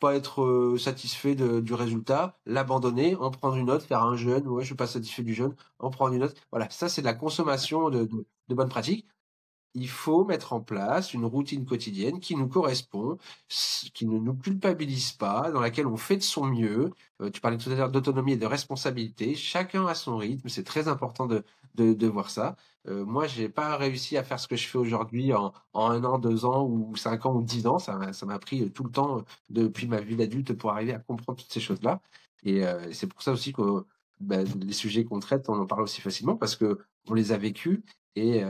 pas être, satisfait du résultat, l'abandonner, en prendre une autre, faire un jeûne: «Ouais, je suis pas satisfait du jeûne», en prendre une autre. Voilà, ça c'est de la consommation de bonnes pratiques. Il faut mettre en place une routine quotidienne qui nous correspond, qui ne nous culpabilise pas, dans laquelle on fait de son mieux. Tu parlais tout à l'heure d'autonomie et de responsabilité. Chacun a son rythme, c'est très important de voir ça. Moi, j'ai pas réussi à faire ce que je fais aujourd'hui en 1 an, 2 ans ou 5 ans ou 10 ans. Ça m'a pris, tout le temps, depuis ma vie d'adulte pour arriver à comprendre toutes ces choses-là et c'est pour ça aussi que, bah, les sujets qu'on traite, on en parle aussi facilement parce qu'on les a vécus et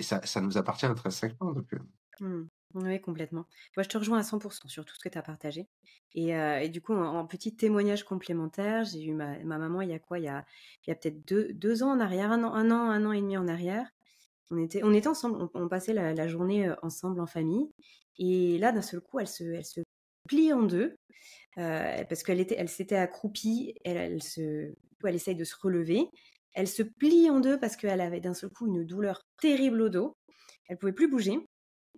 ça nous appartient intrinsèquement donc Mmh. Ouais, complètement. Moi, je te rejoins à 100 sur tout ce que tu as partagé et du coup, en petit témoignage complémentaire, j'ai eu ma maman il y a quoi? Il y a peut-être 2 ans en arrière, 1 an et demi en arrière. On était ensemble, on passait la journée, ensemble en famille et là, d'un seul coup, elle se plie en 2, parce elle s'était accroupie, elle essaye de se relever. Elle se plie en 2 parce qu'elle avait d'un seul coup une douleur terrible au dos. Elle pouvait plus bouger.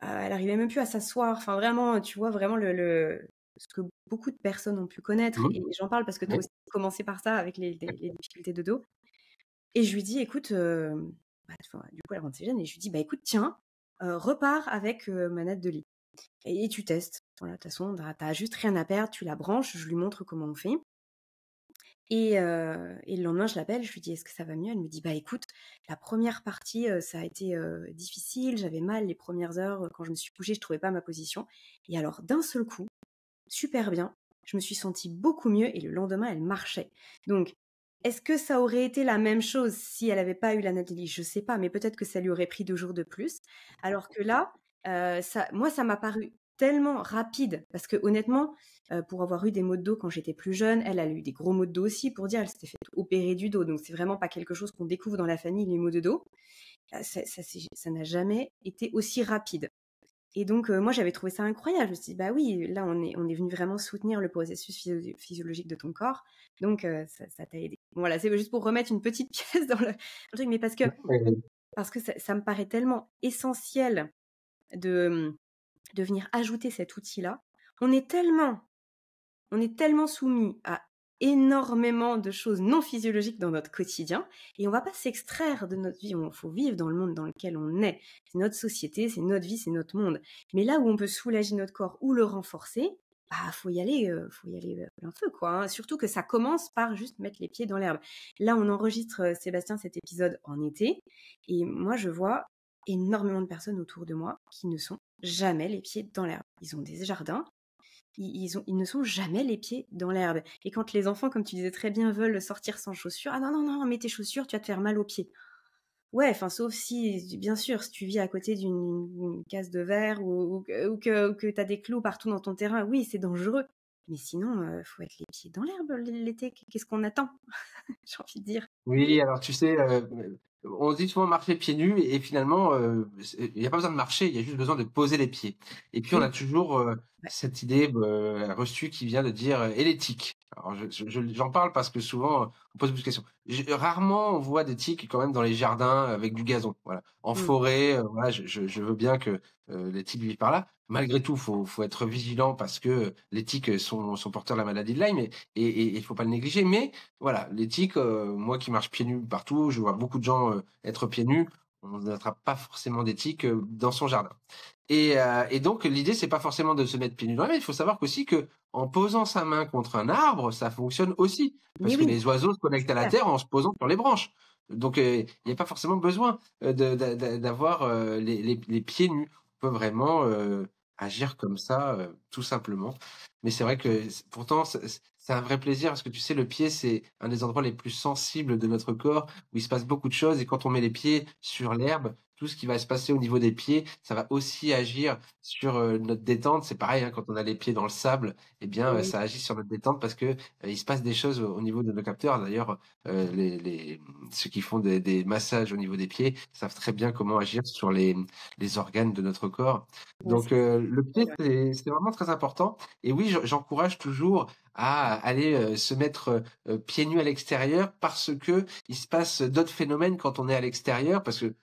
Elle arrivait même plus à s'asseoir. Enfin vraiment, tu vois vraiment le ce que beaucoup de personnes ont pu connaître mmh, et j'en parle parce que toi oui. aussi tu as commencé par ça avec les difficultés de dos et je lui dis: «Écoute», bah, enfin, du coup elle rentre ses gènes et je lui dis: «Bah, écoute tiens, repars avec, ma natte de lit et tu testes. Voilà, de toute façon tu as juste rien à perdre, tu la branches». Je lui montre comment on fait et le lendemain je l'appelle, je lui dis: «Est-ce que ça va mieux?» Elle me dit: «Bah, écoute, la première partie, ça a été, difficile, j'avais mal les premières heures, quand je me suis couchée, je trouvais pas ma position et alors d'un seul coup, super bien, je me suis sentie beaucoup mieux et le lendemain, elle marchait». Donc, est-ce que ça aurait été la même chose si elle avait pas eu la Nathalie? Je sais pas, mais peut-être que ça lui aurait pris 2 jours de plus. Alors que là, ça m'a paru tellement rapide parce que honnêtement, pour avoir eu des maux de dos quand j'étais plus jeune, elle a eu des gros maux de dos aussi pour dire, elle s'était fait opérer du dos, donc c'est vraiment pas quelque chose qu'on découvre dans la famille, les maux de dos. Ça n'a jamais été aussi rapide. Et donc, moi, j'avais trouvé ça incroyable. Je me suis dit: «Bah oui, là, on est venu vraiment soutenir le processus physiologique de ton corps, donc ça t'a aidé». Voilà, c'est juste pour remettre une petite pièce dans le truc, mais parce que ça me paraît tellement essentiel de, de venir ajouter cet outil-là. On est tellement on est tellement soumis à énormément de choses non physiologiques dans notre quotidien et on va pas s'extraire de notre vie. Il faut vivre dans le monde dans lequel on est. C'est notre société, c'est notre vie, c'est notre monde. Mais là où on peut soulager notre corps ou le renforcer, bah faut y aller plein feu quoi. Hein. Surtout que ça commence par juste mettre les pieds dans l'herbe. Là, on enregistre Sébastien cet épisode en été et moi je vois énormément de personnes autour de moi qui ne sont jamais les pieds dans l'herbe. Ils ont des jardins, ils ne sont jamais les pieds dans l'herbe et quand les enfants, comme tu disais très bien, veulent sortir sans chaussures: «Ah non, non, non, mets tes chaussures, tu vas te faire mal aux pieds». Ouais, enfin, sauf si bien sûr, si tu vis à côté d'une case de verre ou que tu as des clous partout dans ton terrain, oui, c'est dangereux. Mais sinon, faut être les pieds dans l'herbe l'été. Qu'est-ce qu'on attend? J'ai envie de dire. Oui, alors tu sais, on dit souvent marcher pieds nus et finalement, il y a pas besoin de marcher, il y a juste besoin de poser les pieds. Et puis on a Oui, toujours, ouais. cette idée, reçue qui vient de dire, «Et les tiques?» Alors j'en parle parce que souvent, on pose beaucoup de questions. Rarement on voit des tiques quand même dans les jardins avec du gazon, voilà. En Mmh. forêt, voilà, je veux bien que, les tiques vivent par là. Malgré tout, faut être vigilant parce que, les tiques, sont porteurs de la maladie de Lyme et il faut pas le négliger. Mais voilà, l'éthique, moi qui marche pieds nus partout, je vois beaucoup de gens, être pieds nus. On n'attrape pas forcément d'éthique, dans son jardin. Et donc l'idée, c'est pas forcément de se mettre pieds nus dans la mer. Il faut savoir qu'aussi que en posant sa main contre un arbre, ça fonctionne aussi. Mais Parce que oui, les oiseaux se c'est connectent à la clair. terre en se posant sur les branches. Donc, il y a pas forcément besoin, d'avoir, les pieds nus. On peut vraiment, agir comme ça, tout simplement. Mais c'est vrai que pourtant c'est un vrai plaisir parce que tu sais, le pied, c'est un des endroits les plus sensibles de notre corps où il se passe beaucoup de choses et quand on met les pieds sur l'herbe, tout ce qui va se passer au niveau des pieds, ça va aussi agir sur, notre détente. C'est pareil, hein, quand on a les pieds dans le sable, eh bien, Oui, ça agit sur notre détente parce que, il se passe des choses au niveau de nos capteurs. D'ailleurs, ceux qui font des massages au niveau des pieds savent très bien comment agir sur les organes de notre corps. ouais, Donc, le vrai, pied, ouais. c'est vraiment très important et oui, j'encourage toujours à aller, se mettre, pieds nus à l'extérieur parce que il se passe d'autres phénomènes quand on est à l'extérieur, parce que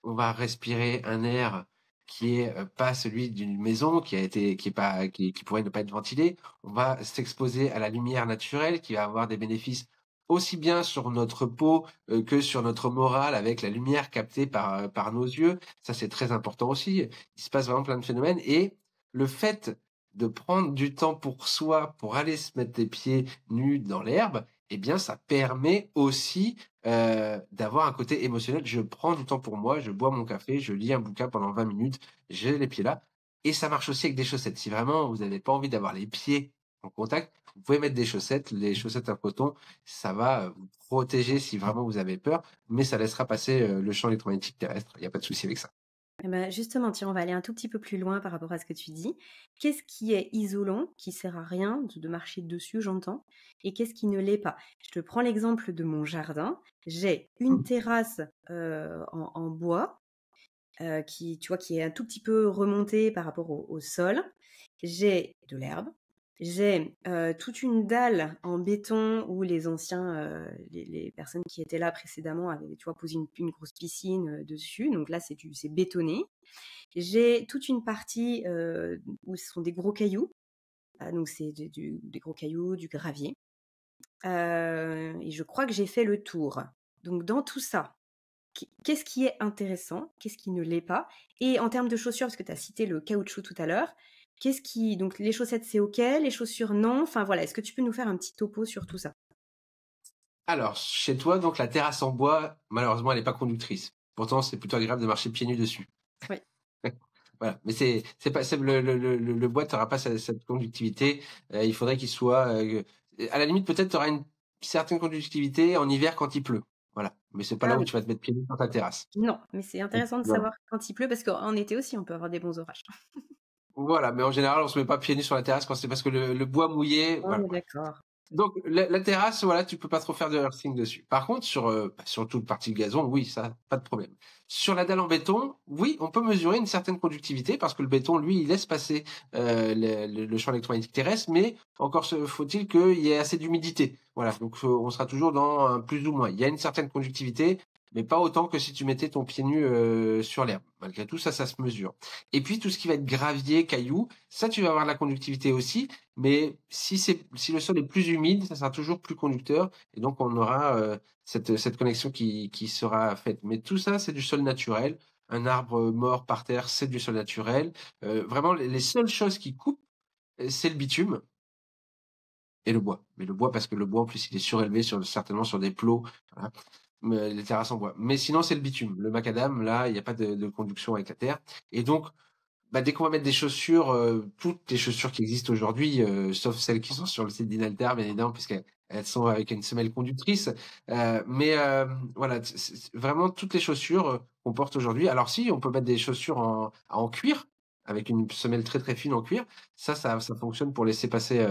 on va respirer un air qui est, pas celui d'une maison, qui est pas qui pourrait ne pas être ventilé. On va s'exposer à la lumière naturelle qui va avoir des bénéfices aussi bien sur notre peau, que sur notre morale avec la lumière captée par nos yeux. Ça, c'est très important aussi. Il se passe vraiment plein de phénomènes et le fait de prendre du temps pour soi, pour aller se mettre les pieds nus dans l'herbe, eh bien, ça permet aussi, d'avoir un côté émotionnel. Je prends du temps pour moi, je bois mon café, je lis un bouquin pendant 20 minutes, j'ai les pieds là et ça marche aussi avec des chaussettes. Si vraiment vous n'avez pas envie d'avoir les pieds en contact, vous pouvez mettre des chaussettes, les chaussettes en coton, ça va, vous protéger si vraiment vous avez peur, mais ça laissera passer, le champ électromagnétique terrestre. Il y a pas de souci avec ça. Eh ben, justement, tiens, on va aller un tout petit peu plus loin par rapport à ce que tu dis. Qu'est-ce qui est isolant, qui sert à rien de marcher dessus, j'entends, et qu'est-ce qui ne l'est pas? Je te prends l'exemple de mon jardin. J'ai une Mmh. terrasse, en bois, qui, tu vois, qui est un tout petit peu remontée par rapport au sol. J'ai de l'herbe. J'ai, toute une dalle en béton où les anciens, les personnes qui étaient là précédemment avaient, tu vois, posé une grosse piscine, dessus. Donc là, c'est bétonné. J'ai toute une partie, où ce sont des gros cailloux, donc c'est des gros cailloux, du gravier, et je crois que j'ai fait le tour. Donc dans tout ça, qu'est-ce qui est intéressant? Qu'est-ce qui ne l'est pas? Et en termes de chaussures, parce que tu as cité le caoutchouc tout à l'heure, qu'est-ce qui donc les chaussettes, c'est OK, les chaussures, non? Enfin voilà, est-ce que tu peux nous faire un petit topo sur tout ça? Alors, chez toi, donc la terrasse en bois, malheureusement, elle est pas conductrice. Pourtant, c'est plutôt agréable de marcher pieds nus dessus. Oui. Voilà, mais c'est pas c'est le bois tu pas cette conductivité, il faudrait qu'il soit, à la limite peut-être tu auras une certaine conductivité en hiver quand il pleut. Voilà, mais c'est pas Ah là où oui, tu vas te mettre pieds nus sur ta terrasse. non, mais c'est Donc intéressant de voilà. savoir quand il pleut parce qu'en été aussi, on peut avoir des bons orages. Voilà, mais en général, on se met pas pieds nus sur la terrasse quand c'est parce que le bois mouillé, On voilà. est d'accord. Donc la terrasse, voilà, tu peux pas trop faire de earthing dessus. Par contre, sur toute partie gazon, oui, ça, pas de problème. Sur la dalle en béton, oui, on peut mesurer une certaine conductivité parce que le béton, lui, il laisse passer le champ électromagnétique terrestre, mais encore faut-il qu'il y ait assez d'humidité. Voilà, donc on sera toujours dans un plus ou moins. Il y a une certaine conductivité, mais pas autant que si tu mettais ton pied nu sur l'herbe. Malgré tout, ça se mesure. Et puis tout ce qui va être gravier, caillou, ça, tu vas avoir de la conductivité aussi. Mais si le sol est plus humide, ça sera toujours plus conducteur et donc on aura, cette connexion qui sera faite. Mais tout ça, c'est du sol naturel. Un arbre mort par terre, c'est du sol naturel. Vraiment les seules choses qui coupent, c'est le bitume et le bois. Mais le bois parce que le bois en plus il est surélevé certainement sur des plots, voilà, mais les terrasses en bois. Mais sinon c'est le bitume. Le macadam là, il y a pas de conduction avec la terre et donc bah, dès qu'on va mettre des chaussures, toutes les chaussures qui existent aujourd'hui, sauf celles qui sont sur le site d'Inalter, bien évidemment, puisqu'elles sont avec une semelle conductrice. Mais voilà, vraiment toutes les chaussures qu'on porte aujourd'hui. Alors si, on peut mettre des chaussures en cuir, avec une semelle très très fine en cuir. Ça fonctionne pour laisser passer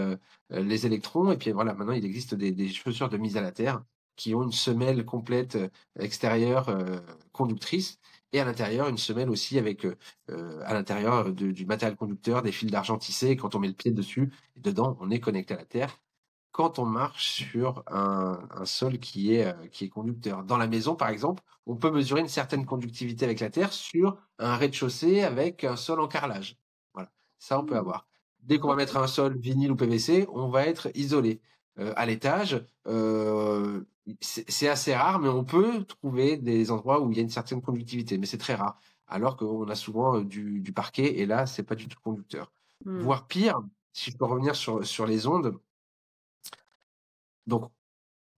les électrons. Et puis voilà, maintenant il existe des chaussures de mise à la terre qui ont une semelle complète extérieure conductrice. Et à l'intérieur, une semelle aussi avec à l'intérieur du matériel conducteur, des fils d'argent tissés. Quand on met le pied dessus, et dedans, on est connecté à la terre. Quand on marche sur un sol qui est conducteur. Dans la maison, par exemple, on peut mesurer une certaine conductivité avec la terre sur un rez-de-chaussée avec un sol en carrelage. Voilà, ça on peut Mmh. avoir. Dès qu'on va mettre un sol vinyle ou PVC, on va être isolé. À l'étage, c'est assez rare, mais on peut trouver des endroits où il y a une certaine conductivité, mais c'est très rare. Alors qu'on a souvent du parquet, et là, c'est pas du tout conducteur. Mmh. Voire pire, si je peux revenir sur les ondes. Donc,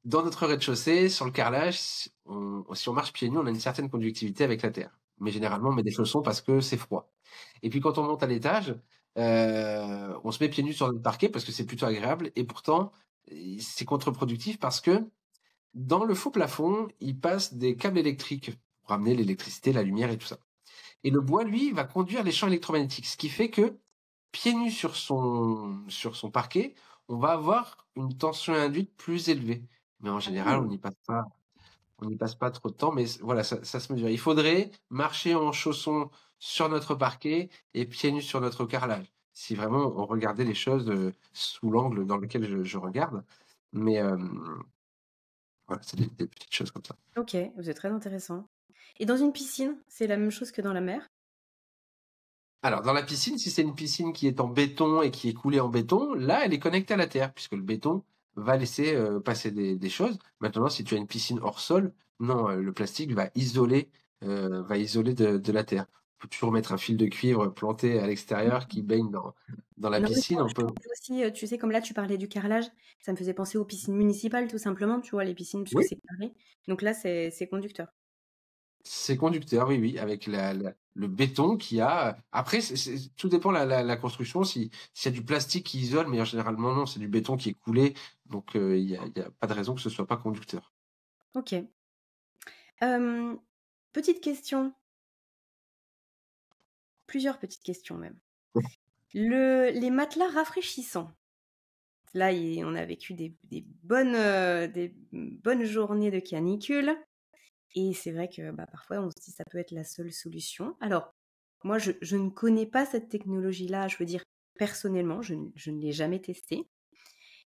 dans notre rez-de-chaussée, sur le carrelage, si on marche pieds nus, on a une certaine conductivité avec la terre. Mais généralement, on met des chaussons parce que c'est froid. Et puis quand on monte à l'étage, on se met pieds nus sur notre parquet parce que c'est plutôt agréable. Et pourtant, c'est contre-productif parce que dans le faux plafond, il passe des câbles électriques pour amener l'électricité, la lumière et tout ça. Et le bois, lui, va conduire les champs électromagnétiques, ce qui fait que pieds nus sur son parquet, on va avoir une tension induite plus élevée. Mais en général, Mmh. on n'y passe pas trop de temps, mais voilà, ça se mesure. Il faudrait marcher en chaussons sur notre parquet et pieds nus sur notre carrelage. Si vraiment on regardait les choses sous l'angle dans lequel je regarde. Mais voilà, c'est des petites choses comme ça. OK, c'est très intéressant. Et dans une piscine, c'est la même chose que dans la mer? Alors, dans la piscine, si c'est une piscine qui est en béton et qui est coulée en béton, là, elle est connectée à la terre, puisque le béton va laisser passer des choses. Maintenant, si tu as une piscine hors sol, non, le plastique va isoler de la terre. On peut toujours mettre un fil de cuivre planté à l'extérieur qui baigne dans la Non, mais piscine. On je peut. pensais aussi, tu sais, comme là, tu parlais du carrelage, ça me faisait penser aux piscines municipales, tout simplement, tu vois, les piscines, puisque Oui, c'est carré. Donc là, c'est conducteur. c'est conducteur, oui, oui, avec le béton qui a. Après, tout dépend la construction. S'il y a du plastique qui isole, mais généralement non, c'est du béton qui est coulé, donc il y a pas de raison que ce soit pas conducteur. OK. Hem, petite question, plusieurs petites questions même. Les matelas rafraîchissants, là, on a vécu des bonnes journées de canicule et c'est vrai que, bah, parfois, on se dit: «Ça peut être la seule solution». Alors, moi, je ne connais pas cette technologie-là, je veux dire, personnellement, je ne l'ai jamais testée.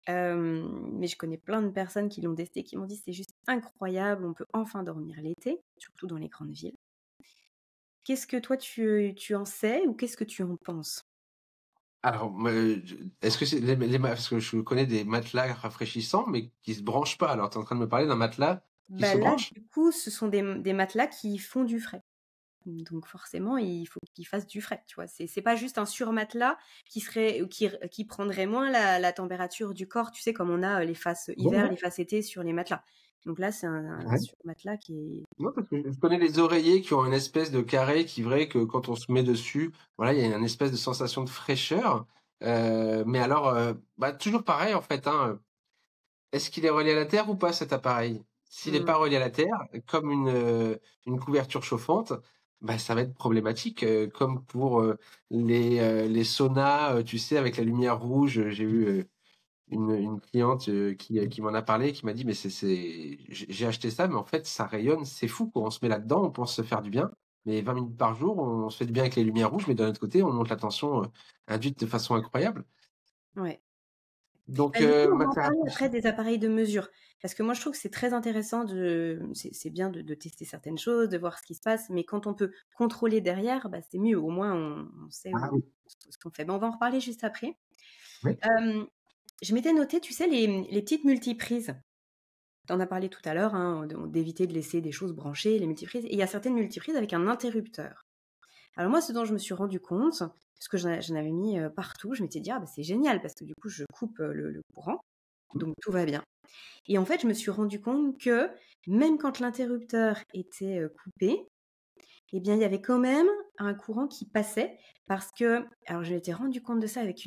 Mais je connais plein de personnes qui l'ont testé, qui m'ont dit: «C'est juste incroyable, on peut enfin dormir l'été», surtout dans les grandes villes. Qu'est-ce que toi tu en sais ou qu'est-ce que tu en penses? Alors, est-ce que c'est parce que je connais des matelas rafraîchissants, mais qui se branchent pas. Alors, tu es en train de me parler d'un matelas qui Bah, se là, branche? du coup, ce sont des matelas qui font du frais. Donc forcément, il faut qu'ils fassent du frais, tu vois? C'est pas juste un surmatelas qui prendrait moins la température du corps, tu sais, comme on a, les faces Ouais, hiver, ouais. les faces été sur les matelas. Donc là, c'est un Ouais. surmatelas qui est Non, parce que je connais les oreillers qui ont une espèce de carré qui vrai que quand on se met dessus, voilà, il y a une espèce de sensation de fraîcheur. Mais alors, bah, toujours pareil en fait, hein, est-ce qu'il est relié à la terre ou pas cet appareil? S'il n'est mmh. pas relié à la terre, comme une couverture chauffante, bah, ça va être problématique, comme pour, les saunas, tu sais, avec la lumière rouge. J'ai eu, une cliente, qui m'en a parlé, qui m'a dit: «Mais j'ai acheté ça, mais en fait, ça rayonne, c'est fou quoi. On se met là-dedans, on pense se faire du bien, mais 20 minutes par jour, on se fait du bien avec les lumières rouges, mais d'un autre côté, on monte la tension, induite de façon incroyable». Ouais. Donc Bah, du coup, on va en matière parler après rafraîchie. des appareils de mesure. Parce que moi, je trouve que c'est très intéressant c'est bien de tester certaines choses, de voir ce qui se passe, mais quand on peut contrôler derrière, bah, c'est mieux. Au moins, on sait Ah oui, ce qu'on fait. Mais on va en reparler juste après. oui. Hem, je m'étais noté, tu sais, les petites multiprises. Tu en as parlé tout à l'heure, hein, d'éviter de laisser des choses branchées, les multiprises. Et il y a certaines multiprises avec un interrupteur. Alors moi, ce dont je me suis rendu compte, parce que j'en avais mis partout, je m'étais dit: «Ah, bah, c'est génial», parce que du coup, je coupe le courant, donc tout va bien. Et en fait, je me suis rendu compte que même quand l'interrupteur était coupé, eh bien, il y avait quand même un courant qui passait parce que alors je m'étais rendu compte de ça avec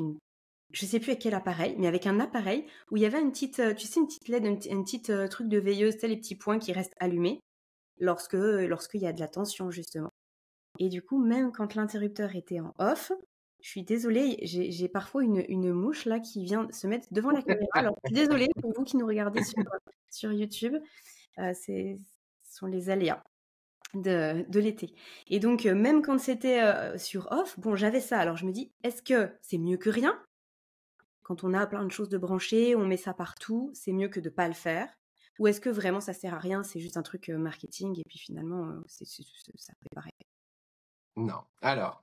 je sais plus avec quel appareil, mais avec un appareil où il y avait une petite, tu sais, une petite LED, un petit, truc de veilleuse, tu sais, les petits points qui restent allumés lorsqu'il y a de la tension, justement. Et du coup, même quand l'interrupteur était en off, je suis désolée, j'ai parfois une mouche là qui vient se mettre devant la caméra. Alors, je suis désolée pour vous qui nous regardez sur YouTube, ce sont les aléas de l'été. Et donc, même quand c'était sur off, bon, j'avais ça. Alors, je me dis, est-ce que c'est mieux que rien? Quand on a plein de choses de brancher, on met ça partout, c'est mieux que de pas le faire? Ou est-ce que vraiment ça sert à rien, c'est juste un truc marketing et puis finalement, ça fait pareil? Non. Alors,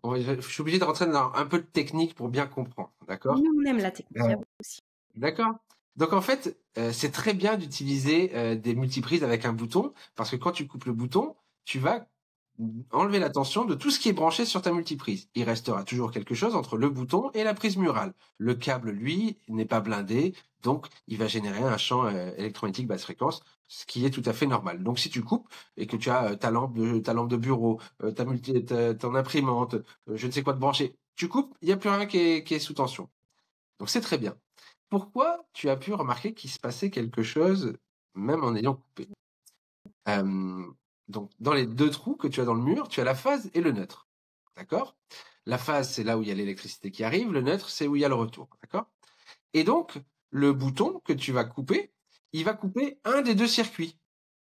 je suis obligé de rentrer dans un peu de technique pour bien comprendre, d'accord? Nous, on aime la technique, il y a beaucoup aussi. D'accord. Donc en fait, c'est très bien d'utiliser des multiprises avec un bouton, parce que quand tu coupes le bouton, tu vas enlever la tension de tout ce qui est branché sur ta multiprise. Il restera toujours quelque chose entre le bouton et la prise murale. Le câble, lui, n'est pas blindé, donc il va générer un champ électromagnétique basse fréquence, ce qui est tout à fait normal. Donc si tu coupes et que tu as ta lampe de bureau, ton imprimante, je ne sais quoi de branché, tu coupes, il n'y a plus rien qui est sous tension. Donc c'est très bien. Pourquoi tu as pu remarquer qu'il se passait quelque chose même en ayant coupé? Donc dans les 2 trous que tu as dans le mur, tu as la phase et le neutre. D'accord? La phase, c'est là où il y a l'électricité qui arrive, le neutre, c'est où il y a le retour. D'accord? Et donc, le bouton que tu vas couper, il va couper un des 2 circuits,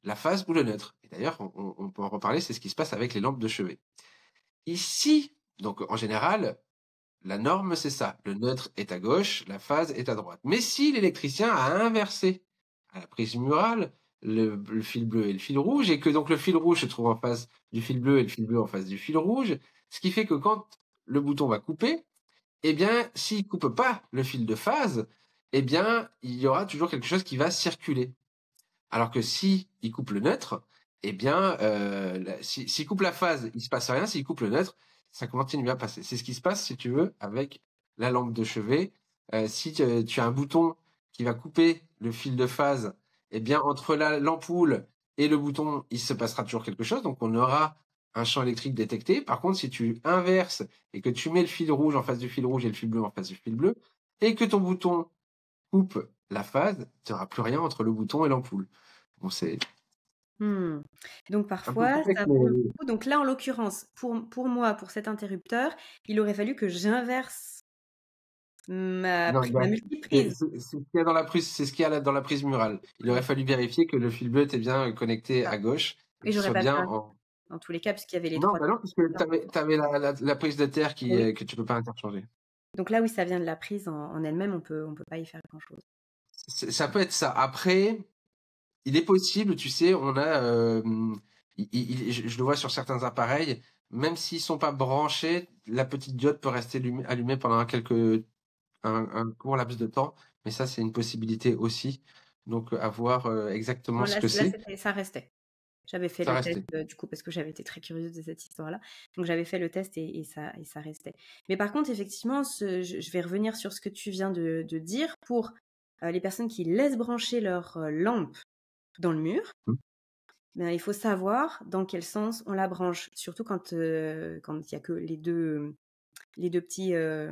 la phase ou le neutre. Et d'ailleurs, on peut en reparler, c'est ce qui se passe avec les lampes de chevet. Ici, donc en général, la norme, c'est ça. Le neutre est à gauche, la phase est à droite. Mais si l'électricien a inversé à la prise murale le fil bleu et le fil rouge, et que donc le fil rouge se trouve en face du fil bleu et le fil bleu en face du fil rouge, ce qui fait que quand le bouton va couper, eh bien, s'il coupe pas le fil de phase, eh bien, il y aura toujours quelque chose qui va circuler. Alors que si il coupe le neutre, eh bien, s'il coupe la phase, il se passe rien. S'il coupe le neutre, ça continue à passer. C'est ce qui se passe, si tu veux, avec la lampe de chevet. Si tu as un bouton qui va couper le fil de phase, eh bien, entre l'ampoule et le bouton, il se passera toujours quelque chose. Donc, on aura un champ électrique détecté. Par contre, si tu inverses et que tu mets le fil rouge en face du fil rouge et le fil bleu en face du fil bleu, et que ton bouton coupe la phase, tu n'auras plus rien entre le bouton et l'ampoule. Bon, c'est Mmh. Donc un peu parfois, complexe, ça mais prend le coup. Donc là, en l'occurrence, pour moi, pour cet interrupteur, il aurait fallu que j'inverse non, ma c'est multiprise. ce qu'il y a dans la prise, c'est ce qu'il y a là dans la prise murale. Il aurait Ouais, fallu vérifier que le fil bleu était bien c'est connecté ça. à gauche, et Mais qu'il j'aurais soit pas pu bien inverser en. dans tous les cas puisqu'il y avait les Non, 3 bah non, puisque tu avais la prise de terre oui. que tu peux pas interchanger. Donc là, oui, ça vient de la prise en elle-même, on peut pas y faire grand-chose. Ça peut être ça. Après, il est possible, tu sais, on a, je le vois sur certains appareils, même s'ils sont pas branchés, la petite diode peut rester allumée pendant un court laps de temps, mais ça, c'est une possibilité aussi. Donc, à voir exactement Non, ce là que c'est. ça restait. J'avais fait Ça le test, restait. du coup, parce que j'avais été très curieuse de cette histoire-là. Donc j'avais fait le test et ça restait. Mais par contre, effectivement, je vais revenir sur ce que tu viens de dire pour les personnes qui laissent brancher leur lampe dans le mur. Hmm. Ben, il faut savoir dans quel sens on la branche, surtout quand il y a que les deux petits, je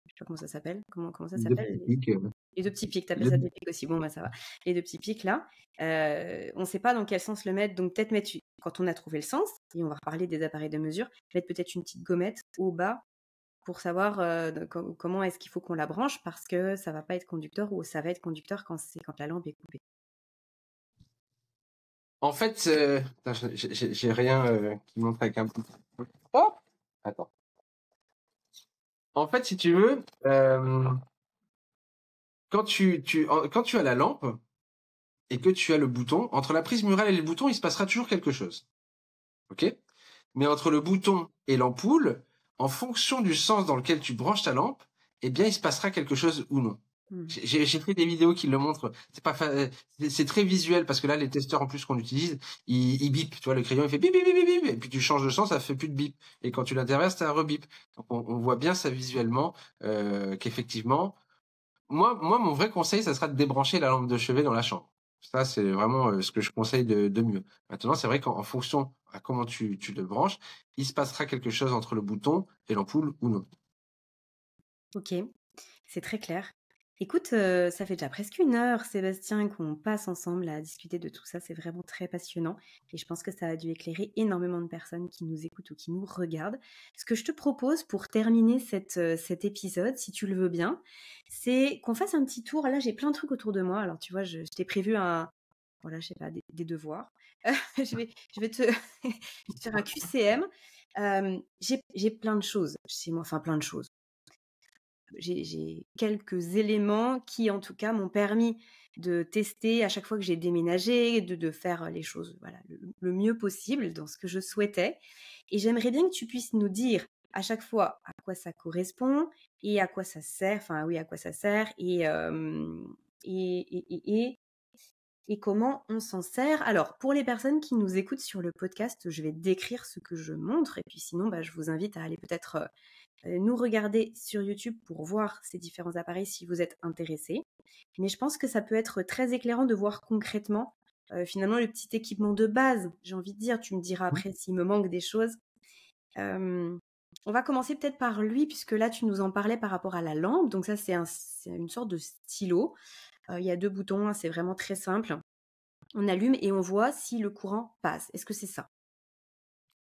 sais pas comment ça s'appelle. Comment ça De s'appelle? pique, Les 2 petits pics, tu appelles le- ça des pics aussi? Bon, bah, ça va. Les 2 petits pics là, on ne sait pas dans quel sens le mettre, donc peut-être mettre quand on a trouvé le sens et on va reparler des appareils de mesure, mettre peut-être une petite gommette au bas pour savoir, comment est-ce qu'il faut qu'on la branche parce que ça va pas être conducteur ou ça va être conducteur quand la lampe est coupée. En fait, attends, j'ai rien qui montre avec un petit. Hop! Attends. En fait, si tu veux, quand tu as la lampe et que tu as le bouton, entre la prise murale et le bouton, il se passera toujours quelque chose. OK? Mais entre le bouton et l'ampoule, en fonction du sens dans lequel tu branches ta lampe, eh bien, il se passera quelque chose ou non. Mmh. J'ai fait des vidéos qui le montrent. C'est très visuel parce que là, les testeurs en plus qu'on utilise, ils bipent. Tu vois, le crayon, il fait bip, bip, bip, bip, bip, et puis tu changes de sens, ça fait plus de bip. Et quand tu l'interverses, t'as un rebip. Donc, on voit bien ça visuellement, qu'effectivement, moi, mon vrai conseil, ça sera de débrancher la lampe de chevet dans la chambre. Ça, c'est vraiment, ce que je conseille de mieux. Maintenant, c'est vrai qu'en fonction à comment tu le branches, il se passera quelque chose entre le bouton et l'ampoule ou non. OK, c'est très clair. Écoute, ça fait déjà presque 1 heure, Sébastien, qu'on passe ensemble à discuter de tout ça. C'est vraiment très passionnant et je pense que ça a dû éclairer énormément de personnes qui nous écoutent ou qui nous regardent. Ce que je te propose pour terminer cet épisode, si tu le veux bien, c'est qu'on fasse un petit tour. Là, j'ai plein de trucs autour de moi. Alors, tu vois, je t'ai prévu un voilà, je sais pas, des devoirs. Je vais te je vais te faire un QCM. J'ai plein de choses chez moi, enfin plein de choses. J'ai quelques éléments qui, en tout cas, m'ont permis de tester à chaque fois que j'ai déménagé, de faire les choses voilà, le mieux possible dans ce que je souhaitais. Et j'aimerais bien que tu puisses nous dire à chaque fois à quoi ça correspond et à quoi ça sert, enfin oui, à quoi ça sert et, et, et, et, et comment on s'en sert. Alors, pour les personnes qui nous écoutent sur le podcast, je vais décrire ce que je montre et puis sinon, bah, je vous invite à aller peut-être nous regarder sur YouTube pour voir ces différents appareils si vous êtes intéressés. Mais je pense que ça peut être très éclairant de voir concrètement finalement le petit équipement de base. J'ai envie de dire, tu me diras Mmh. après s'il me manque des choses. Euh, on va commencer peut-être par lui puisque là tu nous en parlais par rapport à la lampe. Donc ça c'est une sorte de stylo. Il y a 2 boutons, hein, c'est vraiment très simple. On allume et on voit si le courant passe. Est-ce que c'est ça?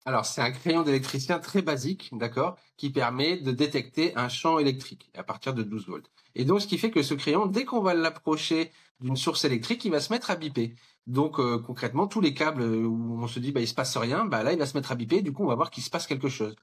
Alors, c'est un crayon d'électricien très basique, d'accord, qui permet de détecter un champ électrique à partir de 12 volts. Et donc, ce qui fait que ce crayon, dès qu'on va l'approcher d'une source électrique, il va se mettre à biper. Donc, concrètement, tous les câbles où on se dit, bah, il se passe rien, bah, là, il va se mettre à biper. Du coup, on va voir qu'il se passe quelque chose.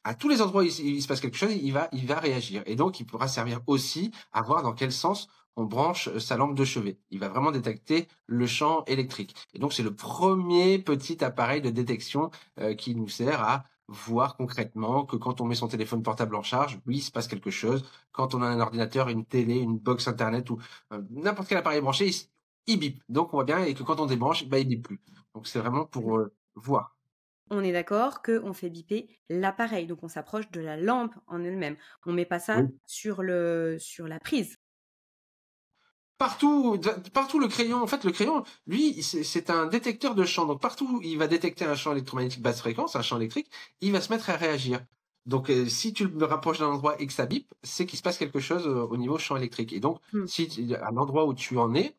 À tous les endroits où il se passe quelque chose, il va réagir. Et donc, il pourra servir aussi à voir dans quel sens on branche sa lampe de chevet. Il va vraiment détecter le champ électrique. Et donc, c'est le premier petit appareil de détection qui nous sert à voir concrètement que quand on met son téléphone portable en charge, oui, il se passe quelque chose. Quand on a un ordinateur, une télé, une box internet ou n'importe quel appareil branché, il bip. Donc, on voit bien et que quand on débranche, bah, il bip plus. Donc, c'est vraiment pour voir. On est d'accord qu'on fait biper l'appareil, donc on s'approche de la lampe en elle-même. On met pas ça Oui. sur la prise. Partout le crayon, en fait, le crayon, lui, c'est un détecteur de champ. Donc partout où il va détecter un champ électromagnétique basse fréquence, un champ électrique, il va se mettre à réagir. Donc si tu le rapproches d'un endroit et que ça bip, c'est qu'il se passe quelque chose au niveau champ électrique. Et donc, Mmh. si à l'endroit où tu en es,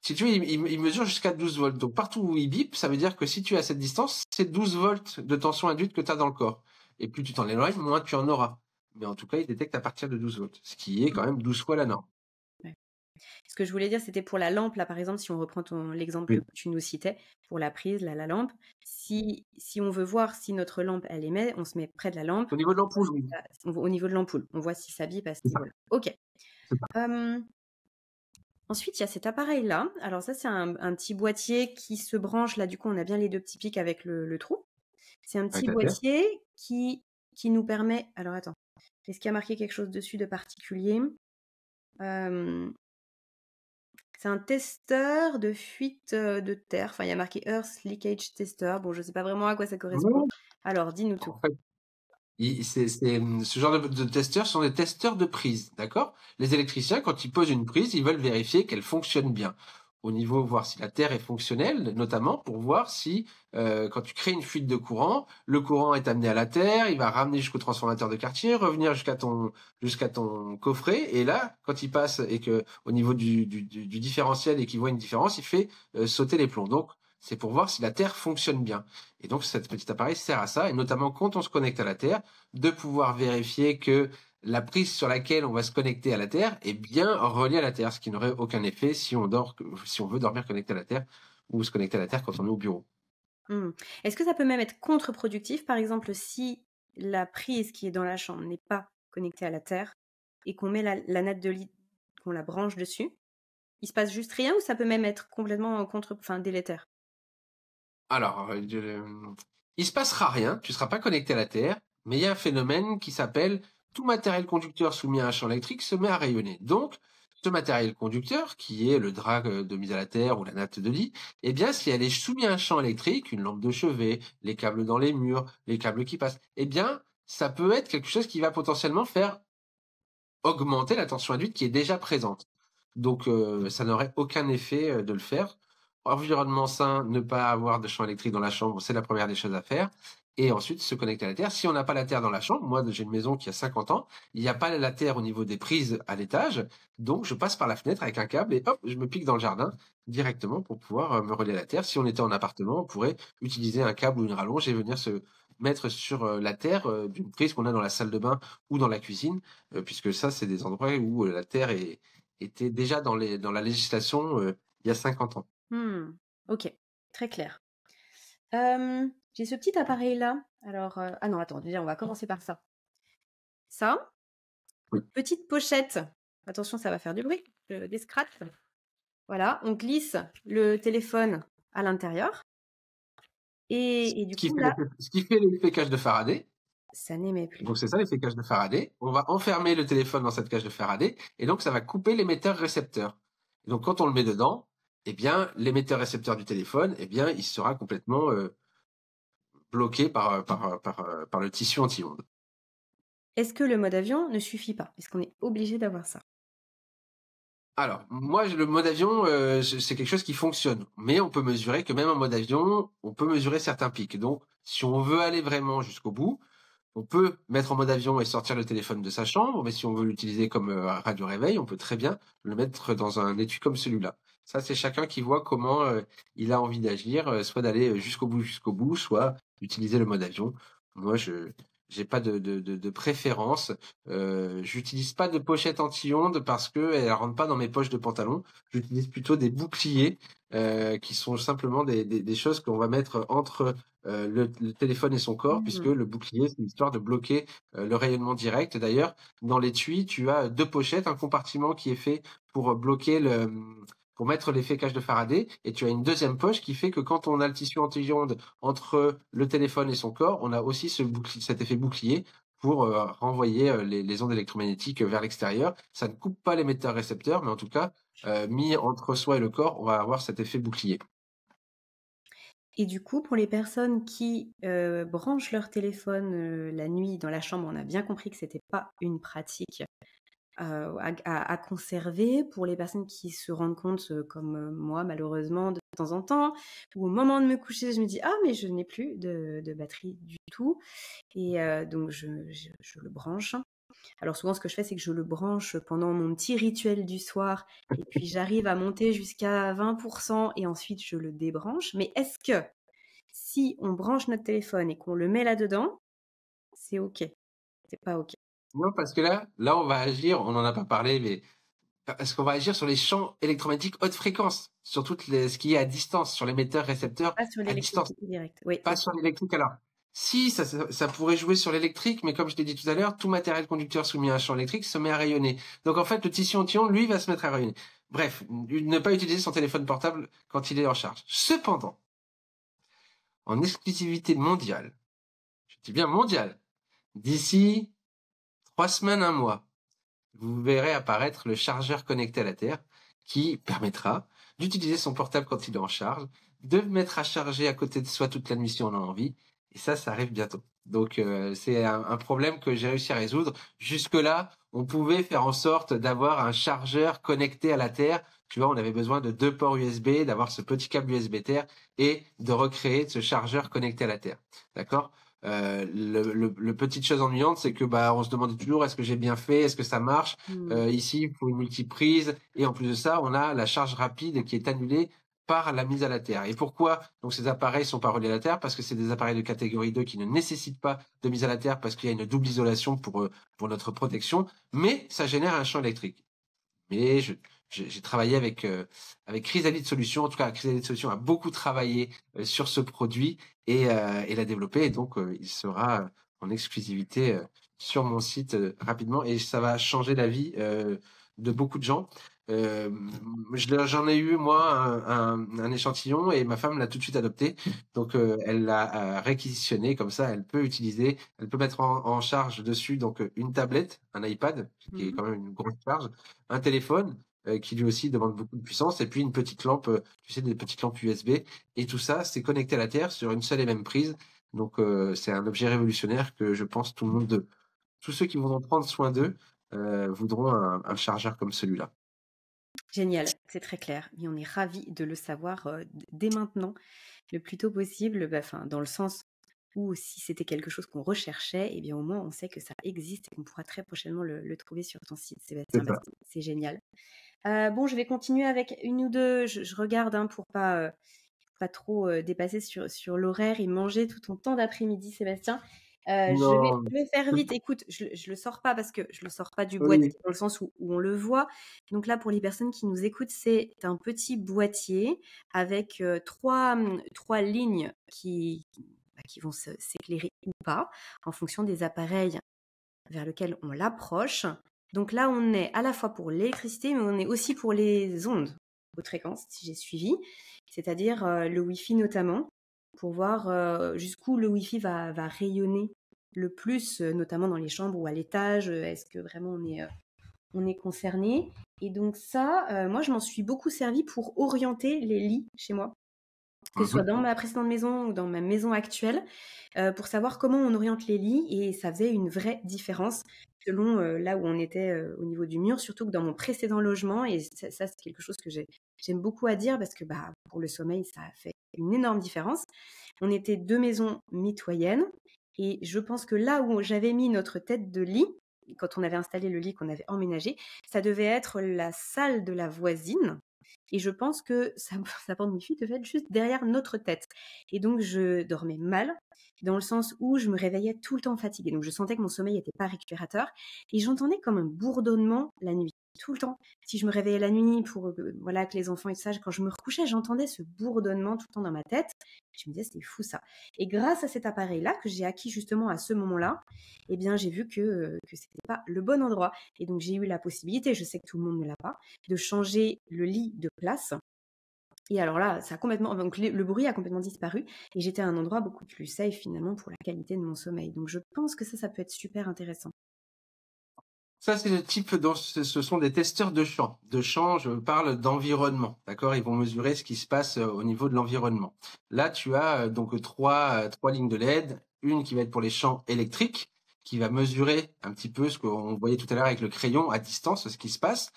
si tu veux, il mesure jusqu'à 12 volts. Donc partout où il bip, ça veut dire que si tu es à cette distance, c'est 12 volts de tension induite que tu as dans le corps. Et plus tu t'en éloignes, moins tu en auras. Mais en tout cas, il détecte à partir de 12 volts, ce qui est quand même 12 fois la norme. Ouais. Ce que je voulais dire, c'était pour la lampe, là, par exemple, si on reprend l'exemple Oui. que tu nous citais, pour la prise, là, la lampe, si on veut voir si notre lampe, elle émet, on se met près de la lampe, Au niveau de on voit l'ampoule, si oui. au niveau de l'ampoule, on voit si ça bip à ce C'est ça. niveau-là. OK. C'est ça. Hem, ensuite, il y a cet appareil-là. Alors ça, c'est un petit boîtier qui se branche, là, du coup, on a bien les 2 petits pics avec le trou. C'est un Avec petit la terre. boîtier qui nous permet alors attends, est-ce qu'il y a marqué quelque chose dessus de particulier? Hem, c'est un testeur de fuite, de terre. Enfin, il y a marqué Earth Leakage Tester. Bon, je sais pas vraiment à quoi ça correspond. Non, Alors, dis-nous tout. en fait, ce genre de testeurs sont des testeurs de prise, d'accord? Les électriciens, quand ils posent une prise, ils veulent vérifier qu'elle fonctionne bien. Au niveau, voir si la terre est fonctionnelle, notamment pour voir si, quand tu crées une fuite de courant, le courant est amené à la terre, il va ramener jusqu'au transformateur de quartier, revenir jusqu'à ton coffret, et là, quand il passe et que au niveau du différentiel et qu'il voit une différence, il fait sauter les plombs. Donc, c'est pour voir si la terre fonctionne bien. Et donc, cet petit appareil sert à ça, et notamment quand on se connecte à la Terre, de pouvoir vérifier que la prise sur laquelle on va se connecter à la Terre est bien reliée à la Terre, ce qui n'aurait aucun effet si on veut dormir connecté à la Terre ou se connecter à la Terre quand on est au bureau. Mmh. Est-ce que ça peut même être contre-productif? Par exemple, si la prise qui est dans la chambre n'est pas connectée à la terre et qu'on met la natte de lit, qu'on la branche dessus, il se passe juste rien ou ça peut même être complètement enfin délétère? Alors, il se passera rien, tu seras pas connecté à la Terre, mais il y a un phénomène qui s'appelle tout matériel conducteur soumis à un champ électrique se met à rayonner. Donc, ce matériel conducteur, qui est le drap de mise à la terre ou la natte de lit, eh bien, si elle est soumise à un champ électrique, une lampe de chevet, les câbles dans les murs, les câbles qui passent, eh bien, ça peut être quelque chose qui va potentiellement faire augmenter la tension induite qui est déjà présente. Donc ça n'aurait aucun effet, de le faire. Environnement sain, ne pas avoir de champ électrique dans la chambre, c'est la première des choses à faire et ensuite se connecter à la terre. Si on n'a pas la terre dans la chambre, moi j'ai une maison qui a 50 ans, il n'y a pas la terre au niveau des prises à l'étage, donc je passe par la fenêtre avec un câble et hop, je me pique dans le jardin directement pour pouvoir, me relier à la terre. Si on était en appartement, on pourrait utiliser un câble ou une rallonge et venir se mettre sur, la terre, d'une prise qu'on a dans la salle de bain ou dans la cuisine, puisque ça, c'est des endroits où, la terre était déjà dans la législation, il y a 50 ans. Mmh. OK, très clair. J'ai ce petit appareil-là. Alors, ah non, attends, déjà, on va commencer par ça. Ça, Oui. petite pochette. Attention, ça va faire du bruit, des scratchs. Voilà, on glisse le téléphone à l'intérieur et du coup, là, Ce qui fait l'effet cage de Faraday. ça n'émet plus. Donc c'est ça l'effet cage de Faraday. On va enfermer le téléphone dans cette cage de Faraday et donc ça va couper l'émetteur-récepteur. Et donc quand on le met dedans, eh bien l'émetteur-récepteur du téléphone, eh bien il sera complètement, bloqué par le tissu anti-ondes. Est-ce que le mode avion ne suffit pas? Est-ce qu'on est obligé d'avoir ça? Alors, moi, le mode avion, c'est quelque chose qui fonctionne. Mais on peut mesurer que même en mode avion, on peut mesurer certains pics. Donc, si on veut aller vraiment jusqu'au bout, on peut mettre en mode avion et sortir le téléphone de sa chambre. Mais si on veut l'utiliser comme radio réveil, on peut très bien le mettre dans un étui comme celui-là. Ça, c'est chacun qui voit comment il a envie d'agir, soit d'aller jusqu'au bout, soit d'utiliser le mode avion. Moi, je j'ai pas de préférence. J'utilise pas de pochette anti-ondes parce que elle rentre pas dans mes poches de pantalon. J'utilise plutôt des boucliers qui sont simplement des choses qu'on va mettre entre le téléphone et son corps, puisque Mmh. le bouclier, c'est histoire de bloquer le rayonnement direct. D'ailleurs, dans l'étui, tu as deux pochettes, un compartiment qui est fait pour bloquer pour mettre l'effet cage de Faraday, et tu as une deuxième poche qui fait que quand on a le tissu anti-ondes entre le téléphone et son corps, on a aussi cet effet bouclier pour renvoyer les ondes électromagnétiques vers l'extérieur. Ça ne coupe pas l'émetteur-récepteur, mais en tout cas, mis entre soi et le corps, on va avoir cet effet bouclier. Et du coup, pour les personnes qui, branchent leur téléphone, la nuit dans la chambre, on a bien compris que c'était pas une pratique, à conserver. Pour les personnes qui se rendent compte, comme, moi malheureusement de temps en temps, ou au moment de me coucher, je me dis: «Ah mais je n'ai plus de batterie du tout» et donc je le branche. Alors souvent ce que je fais, c'est que je le branche pendant mon petit rituel du soir et puis j'arrive à monter jusqu'à 20 et ensuite je le débranche. Mais est-ce que si on branche notre téléphone et qu'on le met là-dedans, c'est OK? C'est pas OK? Non, parce que là, on va agir, on n'en a pas parlé, mais parce qu'on va agir sur les champs électromagnétiques haute fréquence, sur ce qui est à distance, sur l'émetteur-récepteur Pas sur à distance, l'électricité directe. Oui, pas OK. sur l'électrique. Alors, si, ça pourrait jouer sur l'électrique, mais comme je t'ai dit tout à l'heure, tout matériel conducteur soumis à un champ électrique se met à rayonner. Donc en fait, le tissu anti-ondes, lui, va se mettre à rayonner. Bref, ne pas utiliser son téléphone portable quand il est en charge. Cependant, en exclusivité mondiale, je dis bien mondiale, d'ici 3 semaines, un mois, vous verrez apparaître le chargeur connecté à la Terre qui permettra d'utiliser son portable quand il est en charge, de mettre à charger à côté de soi toute la nuit si on en a envie. Et ça arrive bientôt. Donc c'est un problème que j'ai réussi à résoudre. Jusque-là, on pouvait faire en sorte d'avoir un chargeur connecté à la Terre. Tu vois, on avait besoin de deux ports USB, d'avoir ce petit câble USB Terre et de recréer ce chargeur connecté à la Terre. D'accord? Le petite chose ennuyante, c'est que bah on se demandait toujours est-ce que j'ai bien fait, est-ce que ça marche. Mmh. Ici, il faut une multiprise et en plus de ça, on a la charge rapide qui est annulée par la mise à la terre. Et pourquoi donc ces appareils sont pas reliés à la terre? Parce que c'est des appareils de catégorie 2 qui ne nécessitent pas de mise à la terre parce qu'il y a une double isolation pour notre protection, mais ça génère un champ électrique. Mais j'ai travaillé avec Chrysalide Solutions. En tout cas, Chrysalide Solutions a beaucoup travaillé sur ce produit et l'a développé. Et donc, il sera en exclusivité sur mon site rapidement. Et ça va changer la vie de beaucoup de gens. Euh, J'en ai eu, moi, un échantillon et ma femme l'a tout de suite adopté. Donc, elle l'a réquisitionné. Comme ça, elle peut utiliser, elle peut mettre en charge dessus donc une tablette, un iPad, qui est Mmh. quand même une grosse charge, un téléphone qui lui aussi demande beaucoup de puissance, et puis une petite lampe, tu sais, des petites lampes USB. Et tout ça, c'est connecté à la Terre sur une seule et même prise. Donc, c'est un objet révolutionnaire que je pense tous ceux qui voudront prendre soin d'eux, voudront un chargeur comme celui-là. Génial, c'est très clair. Et on est ravis de le savoir dès maintenant, le plus tôt possible, bah, enfin, dans le sens où si c'était quelque chose qu'on recherchait, eh bien au moins on sait que ça existe et qu'on pourra très prochainement le trouver sur ton site, C'est Sébastien. Bah, ça. c'est génial. Bon, je vais continuer avec une ou deux. Je regarde hein, pour pas trop dépasser sur l'horaire et manger tout ton temps d'après-midi, Sébastien. Non. Je vais faire vite. Écoute, je le sors pas parce que je le sors pas du boîtier Oui. dans le sens où on le voit. Donc là, pour les personnes qui nous écoutent, c'est un petit boîtier avec trois lignes qui vont s'éclairer ou pas en fonction des appareils vers lesquels on l'approche. Donc là, on est à la fois pour l'électricité, mais on est aussi pour les ondes, haute fréquence, si j'ai suivi, c'est-à-dire le Wi-Fi notamment, pour voir jusqu'où le Wi-Fi va rayonner le plus, notamment dans les chambres ou à l'étage. Est-ce que vraiment on est concerné? Et donc ça, moi, je m'en suis beaucoup servi pour orienter les lits chez moi, que ce soit Mhm. dans ma précédente maison ou dans ma maison actuelle, pour savoir comment on oriente les lits et ça faisait une vraie différence selon, là où on était, au niveau du mur. Surtout que dans mon précédent logement et ça c'est quelque chose que j'aime beaucoup à dire parce que, bah, pour le sommeil, ça a fait une énorme différence. On était 2 maisons mitoyennes et je pense que là où j'avais mis notre tête de lit, quand on avait installé le lit qu'on avait emménagé, ça devait être la salle de la voisine et je pense que sa bande Wi-Fi devait être juste derrière notre tête. Et donc, je dormais mal, dans le sens où je me réveillais tout le temps fatiguée. Donc, je sentais que mon sommeil n'était pas récupérateur. Et j'entendais comme un bourdonnement la nuit, tout le temps. Si je me réveillais la nuit pour voilà, que les enfants et tout ça, quand je me recouchais, j'entendais ce bourdonnement tout le temps dans ma tête. Je me disais, c'était fou ça. Et grâce à cet appareil-là, que j'ai acquis justement à ce moment-là, eh bien, j'ai vu que c'était pas le bon endroit. Et donc, j'ai eu la possibilité, je sais que tout le monde ne l'a pas, de changer le lit de place. Et alors là, ça a complètement, donc le bruit a complètement disparu et j'étais à un endroit beaucoup plus safe finalement pour la qualité de mon sommeil. Donc je pense que ça peut être super intéressant. Ça, c'est le type dont ce sont des testeurs de champ. De champ, je parle d'environnement, d'accord? Ils vont mesurer ce qui se passe au niveau de l'environnement. Là, tu as donc trois lignes de LED, une qui va être pour les champs électriques, qui va mesurer un petit peu ce qu'on voyait tout à l'heure avec le crayon à distance, ce qui se passe,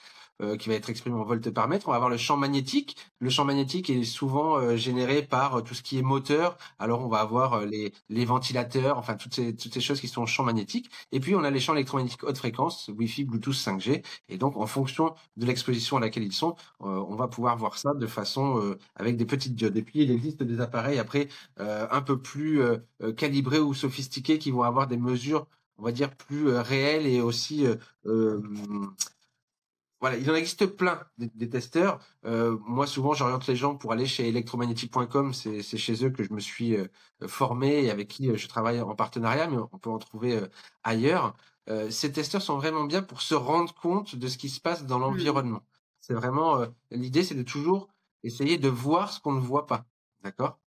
qui va être exprimé en volts par mètre. On va avoir le champ magnétique. Le champ magnétique est souvent généré par tout ce qui est moteur. Alors, on va avoir les ventilateurs, enfin toutes ces choses qui sont champs magnétiques. Et puis, on a les champs électromagnétiques haute fréquence, Wi-Fi, Bluetooth, 5G. Et donc, en fonction de l'exposition à laquelle ils sont, on va pouvoir voir ça de façon avec des petites diodes. Et puis, il existe des appareils après un peu plus calibrés ou sophistiqués qui vont avoir des mesures, on va dire, plus réelles et aussi euh, voilà, il en existe plein des testeurs. Moi, souvent, j'oriente les gens pour aller chez electromagnetic.com. C'est chez eux que je me suis formé et avec qui je travaille en partenariat, mais on peut en trouver ailleurs. Ces testeurs sont vraiment bien pour se rendre compte de ce qui se passe dans Hmm. l'environnement. C'est vraiment l'idée, c'est de toujours essayer de voir ce qu'on ne voit pas. D'accord?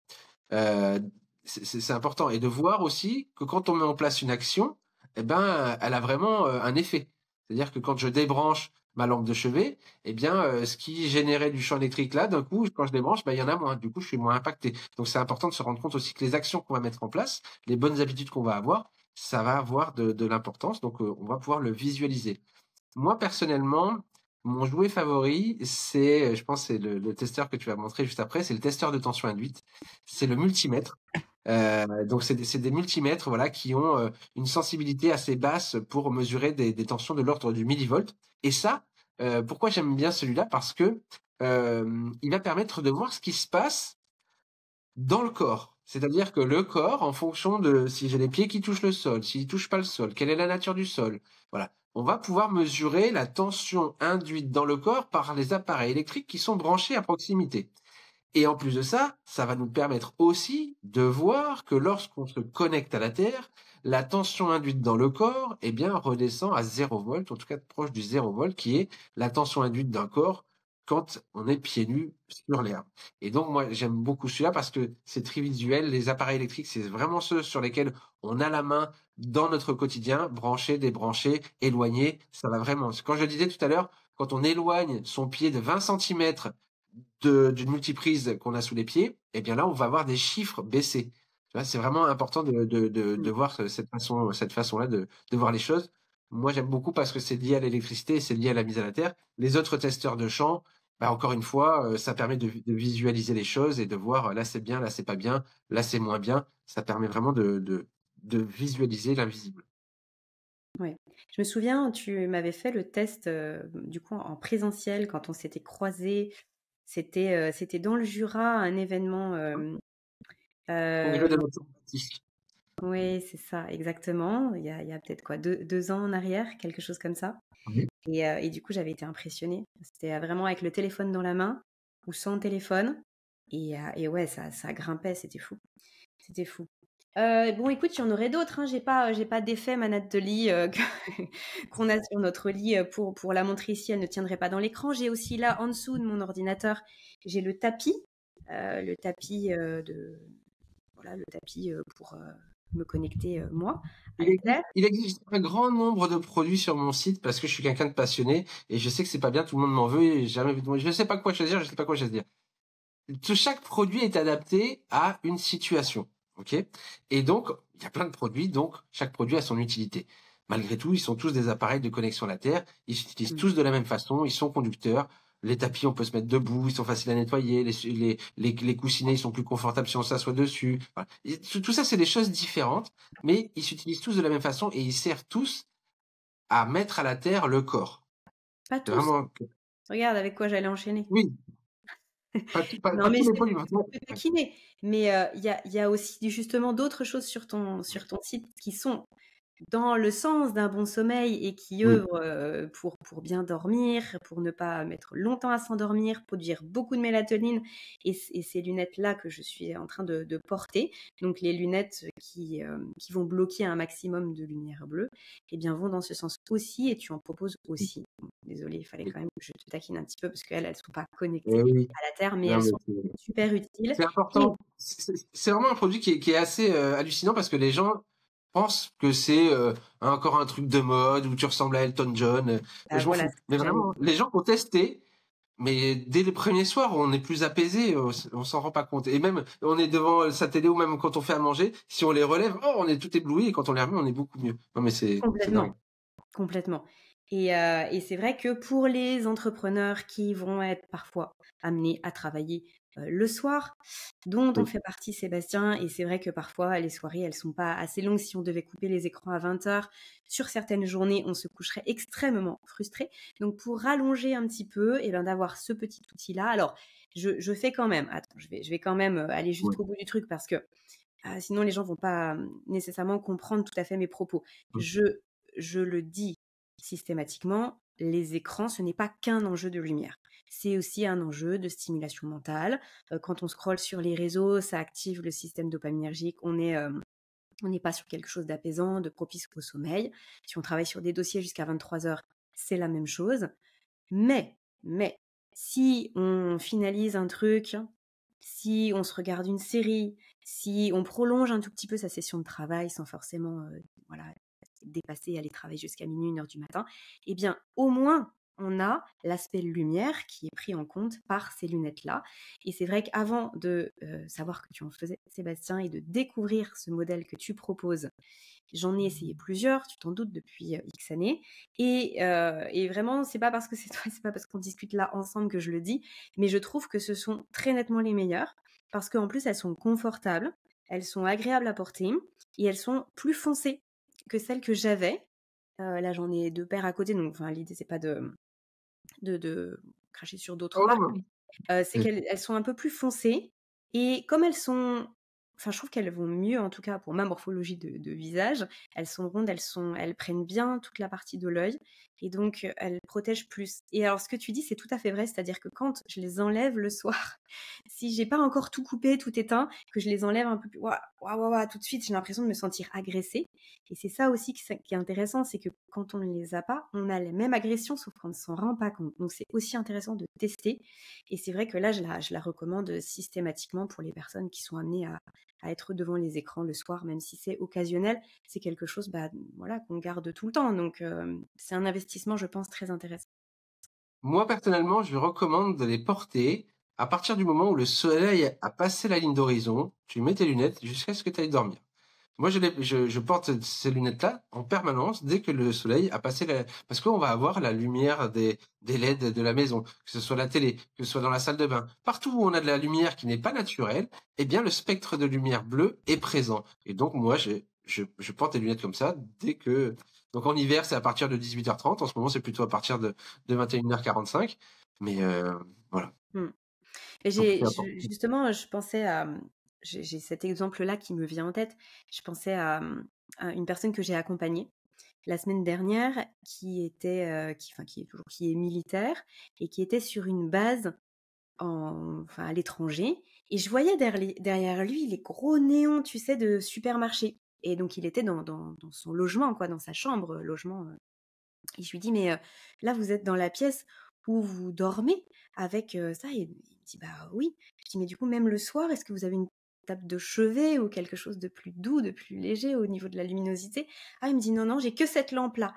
Euh, c'est important et de voir aussi que quand on met en place une action, eh ben, elle a vraiment un effet. C'est-à-dire que quand je débranche ma lampe de chevet, eh bien, ce qui générait du champ électrique là, d'un coup, quand je débranche, ben, il y en a moins. Du coup, je suis moins impacté. Donc, c'est important de se rendre compte aussi que les actions qu'on va mettre en place, les bonnes habitudes qu'on va avoir, ça va avoir de l'importance. Donc, on va pouvoir le visualiser. Moi, personnellement, mon jouet favori, c'est, je pense, c'est le testeur que tu vas montrer juste après, c'est le testeur de tension induite. C'est le multimètre. Donc, c'est des multimètres, voilà, qui ont une sensibilité assez basse pour mesurer des tensions de l'ordre du millivolt. Et ça, pourquoi j'aime bien celui-là? Parce que il va permettre de voir ce qui se passe dans le corps. C'est-à-dire que le corps, en fonction de si j'ai les pieds qui touchent le sol, s'ils touchent pas le sol, quelle est la nature du sol, voilà. On va pouvoir mesurer la tension induite dans le corps par les appareils électriques qui sont branchés à proximité. Et en plus de ça, ça va nous permettre aussi de voir que lorsqu'on se connecte à la Terre, la tension induite dans le corps, eh bien, redescend à 0 volt, en tout cas proche du 0 volt, qui est la tension induite d'un corps quand on est pieds nus sur l'herbe. Et donc, moi, j'aime beaucoup celui-là parce que c'est très visuel. Les appareils électriques, c'est vraiment ceux sur lesquels on a la main dans notre quotidien, brancher, débrancher, éloigner. Ça va vraiment. Quand je disais tout à l'heure, quand on éloigne son pied de 20 centimètres d'une multiprise qu'on a sous les pieds, eh bien là, on va avoir des chiffres baissés. Tu vois, c'est vraiment important de Hmm. voir cette façon-là de voir les choses. Moi, j'aime beaucoup parce que c'est lié à l'électricité, c'est lié à la mise à la terre. Les autres testeurs de champs, bah, encore une fois, ça permet de visualiser les choses et de voir, là c'est bien, là c'est pas bien, là c'est moins bien. Ça permet vraiment de visualiser l'invisible. Ouais. Je me souviens, tu m'avais fait le test, du coup en présentiel quand on s'était croisés. C'était dans le Jura, un événement, Congrès de hem l'informatique. oui, c'est ça, exactement. Il y a peut-être quoi, 2 ans en arrière, quelque chose comme ça Oui. et du coup, j'avais été impressionnée. C'était, vraiment avec le téléphone dans la main ou sans téléphone et ouais, ça grimpait, c'était fou, c'était fou. Bon écoute, il y en aurait d'autres, hein. J'ai pas d'effet manette de lit, que qu'on a sur notre lit, pour la montrer ici, elle ne tiendrait pas dans l'écran. J'ai aussi là, en dessous de mon ordinateur, j'ai le tapis, de voilà, le tapis, pour, me connecter, moi, à la Terre. Il existe un grand nombre de produits sur mon site parce que je suis quelqu'un de passionné et je sais que c'est pas bien, tout le monde m'en veut et jamais je sais pas quoi choisir, je sais pas quoi choisir. Chaque produit est adapté à une situation, OK? Et donc, il y a plein de produits, donc chaque produit a son utilité. Malgré tout, ils sont tous des appareils de connexion à la Terre, ils s'utilisent Mmh. tous de la même façon, ils sont conducteurs. Les tapis, on peut se mettre debout, ils sont faciles à nettoyer, les coussinets, ils sont plus confortables si on s'assoit dessus. Voilà. Et tout ça, c'est des choses différentes, mais ils s'utilisent tous de la même façon et ils servent tous à mettre à la Terre le corps. Pas C'est tous. vraiment Regarde avec quoi j'allais enchaîner. oui, Non, pas mais tous je les t'ai produits. fait taquiner. Mais, il y a aussi justement d'autres choses sur ton site qui sont dans le sens d'un bon sommeil et qui Oui. œuvrent, pour bien dormir, pour ne pas mettre longtemps à s'endormir, produire beaucoup de mélatonine et ces lunettes-là que je suis en train de porter, donc les lunettes qui vont bloquer un maximum de lumière bleue, eh bien, vont dans ce sens aussi et tu en proposes aussi. Bon, désolée, il fallait quand même que je te taquine un petit peu parce qu'elles, elles sont pas connectées Eh oui. à la Terre, mais Non, elles mais sont super utiles c'est et important. C'est vraiment un produit qui est assez hallucinant parce que les gens pensent que c'est encore un truc de mode où tu ressembles à Elton John. Mais bah, je m'en voilà fous. ce Mais que j'allais vraiment, les gens ont testé. Mais dès les premiers soirs, on est plus apaisé, on s'en rend pas compte. Et même, on est devant sa télé ou même quand on fait à manger, si on les relève, oh, on est tout ébloui et quand on les remet, on est beaucoup mieux. Non, mais c'est dingue. complètement. Complètement et c'est vrai que pour les entrepreneurs qui vont être parfois amenés à travailler, le soir, dont on Oui. fait partie Sébastien et c'est vrai que parfois les soirées, elles sont pas assez longues. Si on devait couper les écrans à 20 heures sur certaines journées, on se coucherait extrêmement frustré. Donc pour rallonger un petit peu et ben, d'avoir ce petit outil-là alors je fais quand même attends, je vais quand même, aller Ouais. jusqu'au bout du truc parce que, sinon les gens vont pas, nécessairement comprendre tout à fait mes propos. Mm. Je le dis systématiquement, les écrans, ce n'est pas qu'un enjeu de lumière. C'est aussi un enjeu de stimulation mentale. Quand on scrolle sur les réseaux, ça active le système dopaminergique. On n'est pas sur quelque chose d'apaisant, de propice au sommeil. Si on travaille sur des dossiers jusqu'à 23 heures, c'est la même chose. Mais, si on finalise un truc, si on se regarde une série, si on prolonge un tout petit peu sa session de travail sans forcément, voilà, dépasser, aller travailler jusqu'à minuit, 1 heure du matin, eh bien, au moins, on a l'aspect lumière qui est pris en compte par ces lunettes-là. Et c'est vrai qu'avant de savoir que tu en faisais, Sébastien, et de découvrir ce modèle que tu proposes, j'en ai essayé plusieurs, tu t'en doutes, depuis X années. Et vraiment, c'est pas parce que c'est toi, c'est pas parce qu'on discute là ensemble que je le dis, mais je trouve que ce sont très nettement les meilleures parce qu'en plus, elles sont confortables, elles sont agréables à porter et elles sont plus foncées que celles que j'avais. Là, j'en ai 2 paires à côté, donc enfin, l'idée, c'est pas de cracher sur d'autres Oh non, marques, non. c'est qu'elles sont un peu plus foncées et comme elles sont enfin, je trouve qu'elles vont mieux, en tout cas pour ma morphologie de visage. Elles sont rondes, elles prennent bien toute la partie de l'œil et donc elles protègent plus. Et alors ce que tu dis, c'est tout à fait vrai, c'est-à-dire que quand je les enlève le soir, si j'ai pas encore tout coupé, tout éteint, que je les enlève un peu plus ouah, ouah, ouah, ouah, tout de suite, j'ai l'impression de me sentir agressée et c'est ça aussi qui est intéressant, c'est que quand on ne les a pas, on a les mêmes agressions sauf qu'on ne s'en rend pas compte. Donc c'est aussi intéressant de tester et c'est vrai que là, je la recommande systématiquement pour les personnes qui sont amenées à être devant les écrans le soir, même si c'est occasionnel, c'est quelque chose bah, voilà, qu'on garde tout le temps. Donc, c'est un investissement, je pense, très intéressant. Moi, personnellement, je recommande de les porter à partir du moment où le soleil a passé la ligne d'horizon. Tu mets tes lunettes jusqu'à ce que tu ailles dormir. Moi, je porte ces lunettes-là en permanence dès que le soleil a passé parce qu'on va avoir la lumière des LED de la maison, que ce soit la télé, que ce soit dans la salle de bain. Partout où on a de la lumière qui n'est pas naturelle, eh bien, le spectre de lumière bleue est présent. Et donc, moi, je porte des lunettes comme ça dès que, donc en hiver, c'est à partir de 18h30. En ce moment, c'est plutôt à partir de 21h45. Mais, voilà. Mmh. Et Donc, c'est important. justement, je pensais à, j'ai cet exemple-là qui me vient en tête. Je pensais à une personne que j'ai accompagnée la semaine dernière qui était, qui est toujours, qui est militaire et qui était sur une base à l'étranger. Et je voyais derrière lui les gros néons, tu sais, de supermarché. Et donc, il était dans son logement, quoi, dans sa chambre, logement. Et je lui dis, mais là, vous êtes dans la pièce où vous dormez avec ça. Et il me dit, bah oui. Je dis, mais du coup, même le soir, est-ce que vous avez une table de chevet ou quelque chose de plus doux, de plus léger au niveau de la luminosité? Ah, il me dit, non, non, j'ai que cette lampe-là.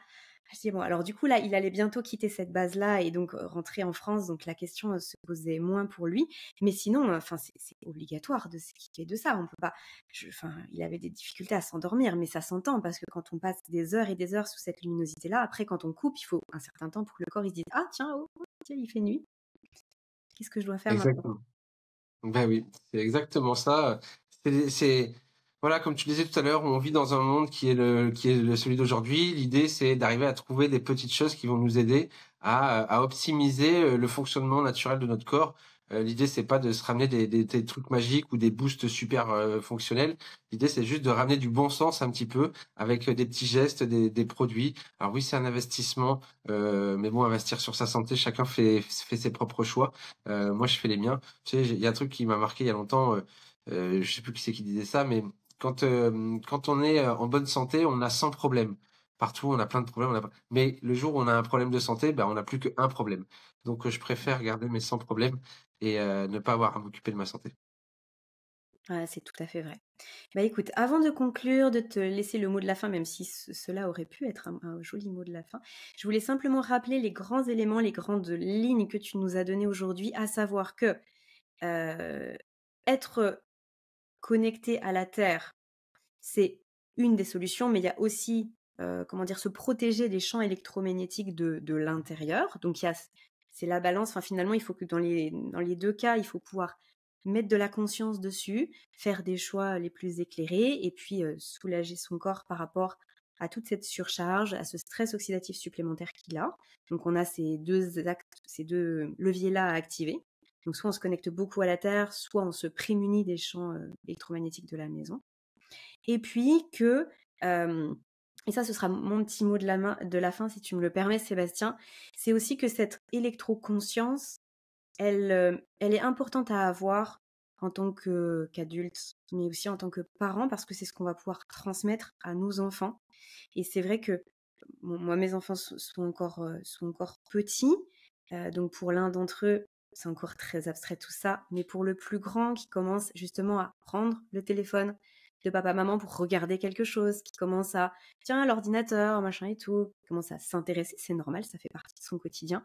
Je dis, bon, alors du coup, là, il allait bientôt quitter cette base-là et donc rentrer en France. Donc la question se posait moins pour lui. Mais sinon, enfin, c'est obligatoire de s'équiper de ça. On peut pas. Enfin, il avait des difficultés à s'endormir, mais ça s'entend parce que quand on passe des heures et des heures sous cette luminosité-là, après, quand on coupe, il faut un certain temps pour que le corps il se dise, ah tiens, oh, oh, tiens, il fait nuit. Qu'est-ce que je dois faire maintenant? Exactement. Ben oui, c'est exactement ça. C'est voilà, comme tu disais tout à l'heure, on vit dans un monde celui d'aujourd'hui. L'idée, c'est d'arriver à trouver des petites choses qui vont nous aider à optimiser le fonctionnement naturel de notre corps. L'idée, c'est pas de se ramener des trucs magiques ou des boosts super fonctionnels. L'idée, c'est juste de ramener du bon sens un petit peu avec des petits gestes, des produits. Alors oui, c'est un investissement, mais bon, investir sur sa santé, chacun fait ses propres choix. Moi, je fais les miens. Tu sais, il y a un truc qui m'a marqué il y a longtemps. Je sais plus qui c'est qui disait ça, mais quand on est en bonne santé, on a 100 problèmes. Partout, on a plein de problèmes. Mais le jour où on a un problème de santé, ben, on n'a plus qu'un problème. Donc, je préfère garder mes 100 problèmes et ne pas avoir à m'occuper de ma santé. Ah, c'est tout à fait vrai. Bah écoute, avant de conclure, de te laisser le mot de la fin, même si cela aurait pu être un joli mot de la fin, je voulais simplement rappeler les grands éléments, les grandes lignes que tu nous as données aujourd'hui, à savoir que euh, être connecté à la Terre, c'est une des solutions, mais il y a aussi, comment dire, se protéger des champs électromagnétiques de l'intérieur. Donc, c'est la balance. Enfin, finalement, il faut que dans les deux cas, il faut pouvoir mettre de la conscience dessus, faire des choix les plus éclairés et puis soulager son corps par rapport à toute cette surcharge, à ce stress oxydatif supplémentaire qu'il a. Donc, on a ces deux leviers-là à activer. Donc, soit on se connecte beaucoup à la Terre, soit on se prémunit des champs électromagnétiques de la maison. Et puis et ça ce sera mon petit mot de la fin si tu me le permets Sébastien, c'est aussi que cette électroconscience, elle est importante à avoir en tant qu'adulte, mais aussi en tant que parent, parce que c'est ce qu'on va pouvoir transmettre à nos enfants. Et c'est vrai que moi, mes enfants sont encore petits, donc pour l'un d'entre eux, c'est encore très abstrait tout ça, mais pour le plus grand qui commence justement à prendre le téléphone de papa-maman pour regarder quelque chose, qui commence à, tiens, l'ordinateur, machin et tout, qui commence à s'intéresser, c'est normal, ça fait partie de son quotidien,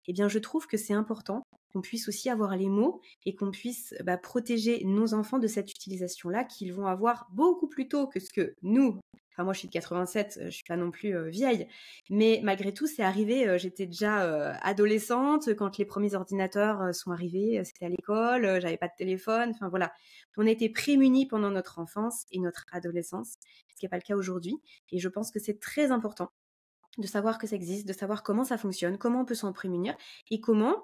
eh bien je trouve que c'est important qu'on puisse aussi avoir les mots et qu'on puisse protéger nos enfants de cette utilisation-là qu'ils vont avoir beaucoup plus tôt que ce que nous. Enfin, moi, je suis de 87, je suis pas non plus vieille. Mais malgré tout, c'est arrivé, j'étais déjà adolescente quand les premiers ordinateurs sont arrivés, c'était à l'école, j'avais pas de téléphone, enfin voilà. On a été prémunis pendant notre enfance et notre adolescence, ce qui n'est pas le cas aujourd'hui. Et je pense que c'est très important de savoir que ça existe, de savoir comment ça fonctionne, comment on peut s'en prémunir et comment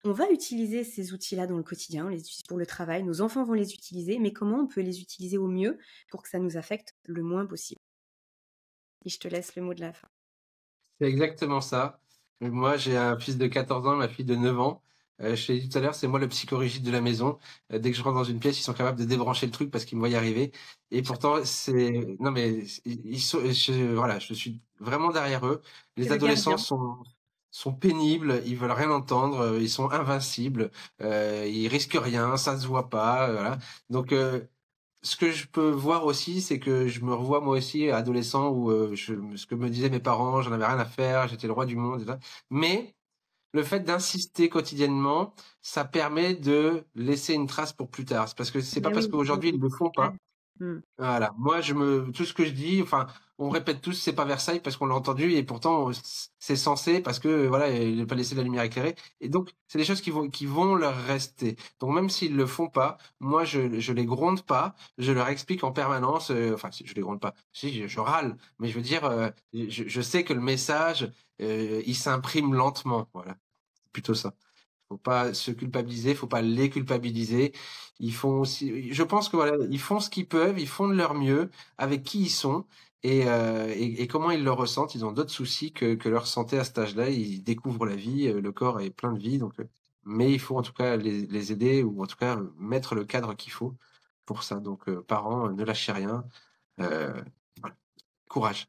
on va utiliser ces outils-là dans le quotidien, on les utilise pour le travail, nos enfants vont les utiliser, mais comment on peut les utiliser au mieux pour que ça nous affecte le moins possible. Et je te laisse le mot de la fin. C'est exactement ça. Moi, j'ai un fils de 14 ans, ma fille de 9 ans. Je t'ai dit tout à l'heure, c'est moi le psychorigide de la maison. Dès que je rentre dans une pièce, ils sont capables de débrancher le truc parce qu'ils me voient y arriver. Et pourtant, non mais voilà, je suis vraiment derrière eux. C'est Les le adolescents gardien. sont pénibles, ils veulent rien entendre, ils sont invincibles, ils risquent rien, ça se voit pas, voilà. Donc ce que je peux voir aussi, c'est que je me revois moi aussi adolescent où ce que me disaient mes parents, j'en avais rien à faire, j'étais le roi du monde, et ça. Mais le fait d'insister quotidiennement, ça permet de laisser une trace pour plus tard. C'est parce que c'est pas Mais parce oui, qu'aujourd'hui ils le font ouais. pas Mmh. Voilà, moi tout ce que je dis, enfin, on répète tous, c'est pas Versailles parce qu'on l'a entendu et pourtant c'est censé parce que voilà, il n'a pas laissé la lumière éclairée et donc c'est des choses qui vont leur rester. Donc même s'ils le font pas, moi je les gronde pas, je leur explique en permanence, enfin je les gronde pas, si je râle, mais je veux dire, je sais que le message, il s'imprime lentement, voilà, c'est plutôt ça. Faut pas se culpabiliser, faut pas les culpabiliser. Ils font aussi, je pense que voilà, ils font ce qu'ils peuvent, ils font de leur mieux avec qui ils sont et comment ils le ressentent. Ils ont d'autres soucis que leur santé à cet âge-là. Ils découvrent la vie, le corps est plein de vie, donc mais il faut en tout cas les aider ou en tout cas mettre le cadre qu'il faut pour ça. Donc parents, ne lâchez rien. Euh, voilà. Courage.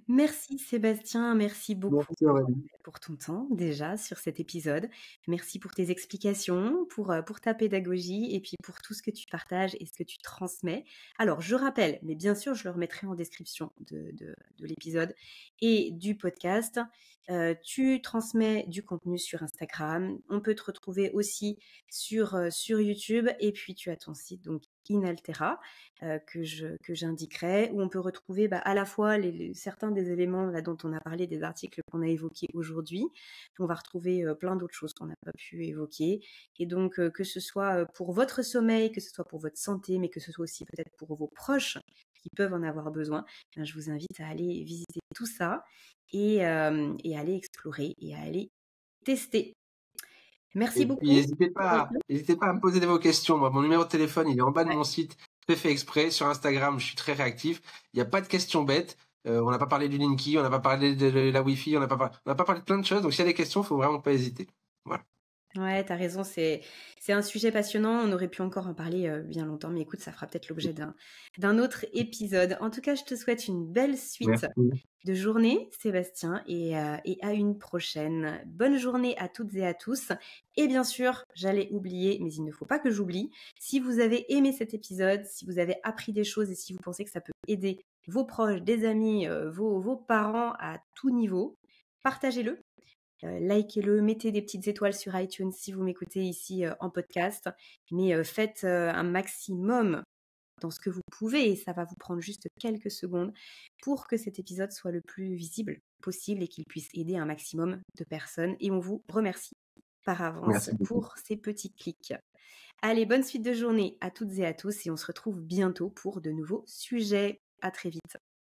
Merci Sébastien, merci beaucoup Merci Aurélie. pour ton temps déjà sur cet épisode. Merci pour tes explications, pour ta pédagogie et puis pour tout ce que tu partages et ce que tu transmets. Alors, je rappelle, mais bien sûr, je le remettrai en description de l'épisode et du podcast. Tu transmets du contenu sur Instagram. On peut te retrouver aussi sur YouTube et puis tu as ton site donc Inaltera que j'indiquerai, où on peut retrouver à la fois certains des éléments là, dont on a parlé, des articles qu'on a évoqués aujourd'hui. On va retrouver plein d'autres choses qu'on n'a pas pu évoquer. Et donc, que ce soit pour votre sommeil, que ce soit pour votre santé, mais que ce soit aussi peut-être pour vos proches qui peuvent en avoir besoin, je vous invite à aller visiter tout ça et à aller explorer et à aller tester. Merci Et puis beaucoup. n'hésitez pas à me poser vos questions. Moi, mon numéro de téléphone, il est en bas de mon site. C'est fait exprès. Sur Instagram, je suis très réactif. Il n'y a pas de questions bêtes. On n'a pas parlé du Linky, on n'a pas parlé de la Wi-Fi, on n'a pas parlé de plein de choses. Donc, s'il y a des questions, il faut vraiment pas hésiter. Voilà. Ouais, t'as raison, c'est un sujet passionnant. On aurait pu encore en parler bien longtemps, mais écoute, ça fera peut-être l'objet d'un autre épisode. En tout cas, je te souhaite une belle suite Merci. de journée, Sébastien, et à une prochaine. Bonne journée à toutes et à tous. Et bien sûr, j'allais oublier, mais il ne faut pas que j'oublie, si vous avez aimé cet épisode, si vous avez appris des choses et si vous pensez que ça peut aider vos proches, des amis, vos parents à tout niveau, partagez-le. Likez-le, mettez des petites étoiles sur iTunes si vous m'écoutez ici en podcast, mais faites un maximum dans ce que vous pouvez et ça va vous prendre juste quelques secondes pour que cet épisode soit le plus visible possible et qu'il puisse aider un maximum de personnes. Et on vous remercie par avance Merci beaucoup. pour ces petits clics. Allez, bonne suite de journée à toutes et à tous et on se retrouve bientôt pour de nouveaux sujets. À très vite.